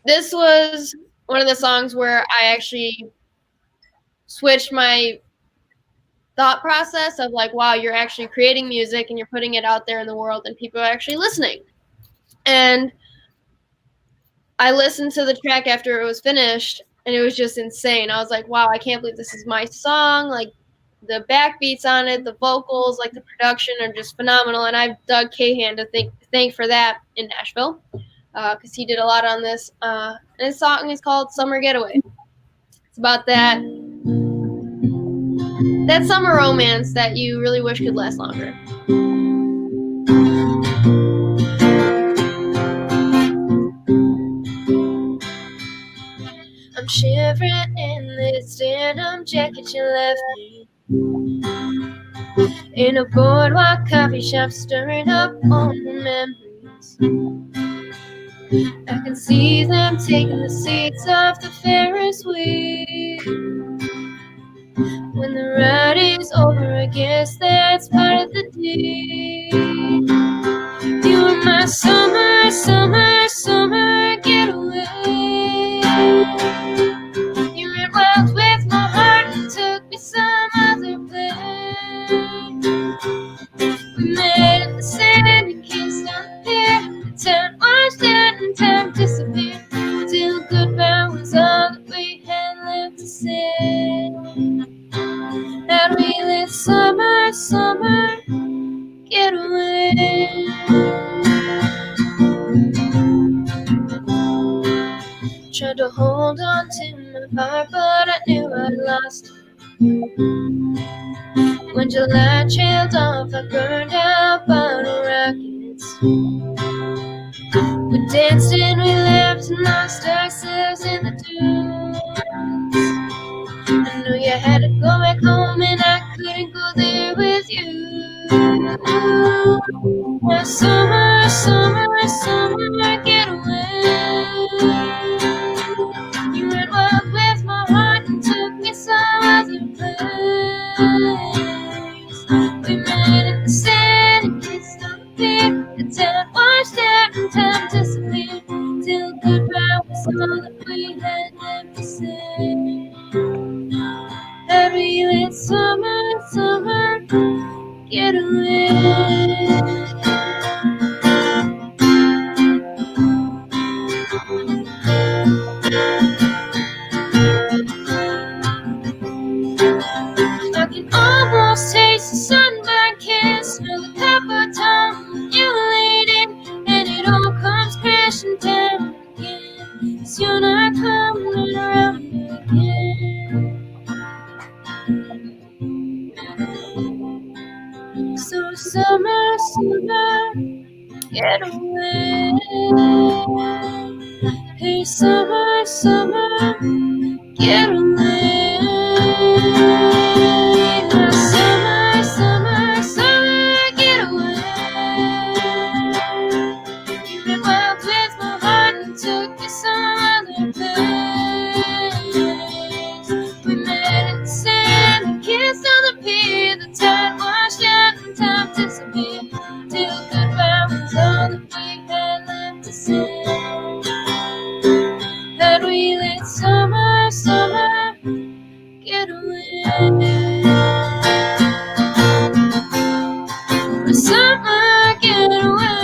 this was one of the songs where I actually switched my thought process of like, wow, you're actually creating music and you're putting it out there in the world and people are actually listening. And I listened to the track after it was finished and it was just insane. I was like, wow, I can't believe this is my song. Like the backbeats on it, the vocals, like the production are just phenomenal. And I've Doug Cahan to thank for that in Nashville because he did a lot on this. And his song is called Summer Getaway. It's about that summer romance that you really wish could last longer. I'm shivering in this denim jacket you left me in a boardwalk coffee shop, stirring up all the memories. I can see them taking the seats off the Ferris wheel. When the ride is over, I guess that's part of the deal. You were my summer, summer, summer getaway. You ran wild with my heart and took me some other place. We met in the sand and kissed on the pier. The town washed out and time disappeared. Till goodbye was all that we had left to say. That we let summer, summer get away. Tried to hold on to my heart, but I knew I'd lost it. When July trailed off, I burned out bottle rockets. We danced and we laughed and lost ourselves in the dunes. I knew you had to go back home and I couldn't go there with you. My summer, summer, summer getaway. You went wild with my heart and took me some other place. We met in the sand and kissed on the pier. The town washed out and time disappeared. Till goodbye was all that we had left to say. Every late summer, summer, get away. I can almost taste the sunburned kiss, smell the pepper tongue you laid in, and it all comes crashing down again. 'Cause you're not coming around again. So summer, summer, get away. Hey, summer, summer, get away. Now, summer, summer, summer, get away. You ran wild with my heart and took me some other place. We met in the sand and kissed on the pier. The tide washed out and time disappeared. Till goodbye was all that we had left to say. Had we let summer, summer get away. Summer get away.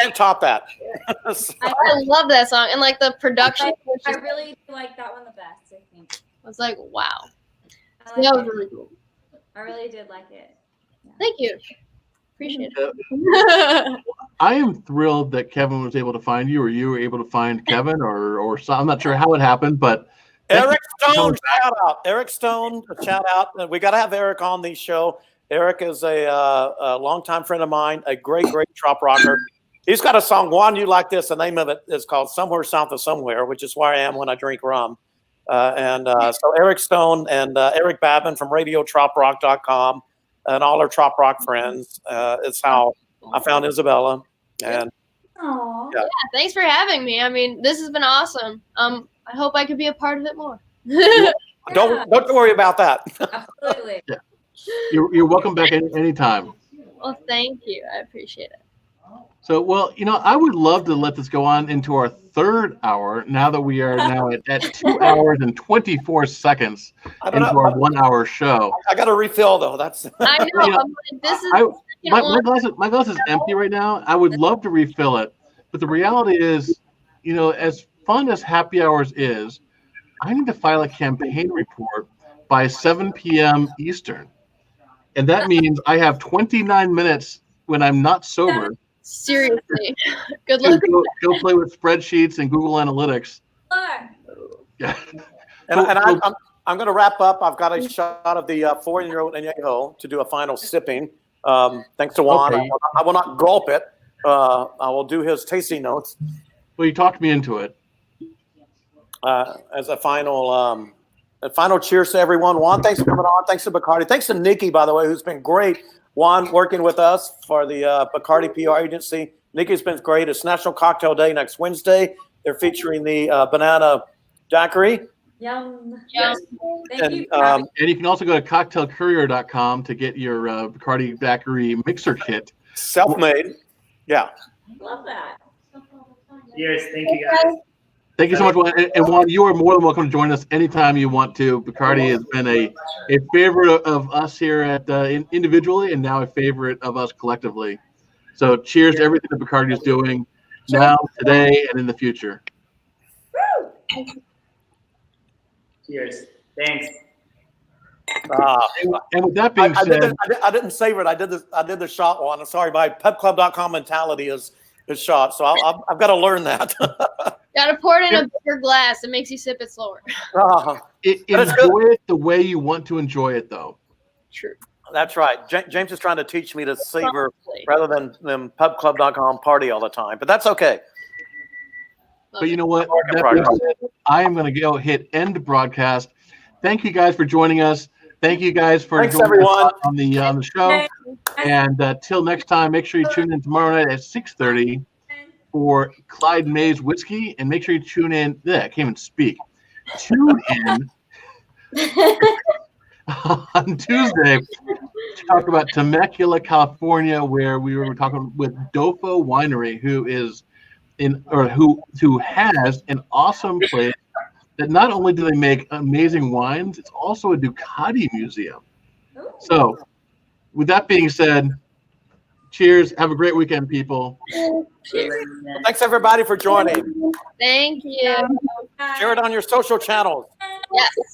can't top that. I love that song, and like the production I really like that one the best. I think. was like, wow. I That like was it. really cool. I really did like it. Yeah. Thank you. Appreciate it. I am thrilled that Kevin was able to find you, or you were able to find Kevin, or so, I'm not sure how it happened, but Eric Stone, shout out. Eric Stone, shout out. We got to have Eric on the show. Eric is a longtime friend of mine, a great trop rocker. He's got a song, Juan, you like this. The name of it is called Somewhere South of Somewhere, which is where I am when I drink rum. So Eric Stone and Eric Babin from RadioTropRock.com and all our trop rock friends. It's how I found Isabella. And Aw. Yeah. Yeah, thanks for having me. I mean, this has been awesome. I hope I could be a part of it more. don't worry about that. Absolutely. you're welcome back anytime. Well, thank you. I appreciate it. So, well, I would love to let this go on into our third hour now that we are now at 2 hours and 24 seconds into our 1 hour show. I got to refill though. That's I know. I'm like, this is My glass is empty right now. I would love to refill it, but the reality is, as fun as happy hours is, I need to file a campaign report by 7 p.m. Eastern, and that means I have 29 minutes when I'm not sober. seriously. Good to luck. go play with spreadsheets and Google Analytics. Yeah. And I'm going to wrap up. I've got a shot of the 4-year-old Añejo to do a final sipping. Thanks to Juan. Okay. I will not gulp it. I will do his tasting notes. Well, you talked me into it. As a final cheers to everyone. Juan, thanks for coming on. Thanks to Bacardi. Thanks to Nikki, by the way, who's been great. Juan working with us for the Bacardi PR agency. Nikki's been great. It's National Cocktail Day next Wednesday. They're featuring the banana daiquiri. Yum. Yum. Thank you. And you can also go to cocktailcourier.com to get your Bacardi Factory mixer kit. Self-made. Yeah. Love that. Cheers. Thank you, guys. Thank you so much, Juan. And Juan, you are more than welcome to join us anytime you want to. Bacardi has been a favorite of us here at individually, and now a favorite of us collectively. So cheers to everything that Bacardi is doing now, today, and in the future. Cheers. Thanks. And with that being said, I didn't savor it. I did the shot one. I'm sorry. My pubclub.com mentality is shot. So I've got to learn that. Gotta pour it in a bigger glass. It makes you sip it slower. enjoy it the way you want to enjoy it, though. True. That's right. James is trying to teach me to savor rather than pubclub.com party all the time. But that's okay. But you know what? That being said, I am going to go hit end broadcast. Thank you guys for joining us. Thank you guys for joining everyone. us on the show. And till next time, make sure you tune in tomorrow night at 6:30 for Clyde May's Whiskey. And make sure you tune in. I can't even speak. Tune in on Tuesday to talk about Temecula, California, where we were talking with Dofo Winery, who has an awesome place that not only do they make amazing wines, it's also a Ducati museum. So, with that being said, cheers. Have a great weekend, people. Cheers. Well, thanks everybody for joining. Thank you. Share it on your social channels. Yes.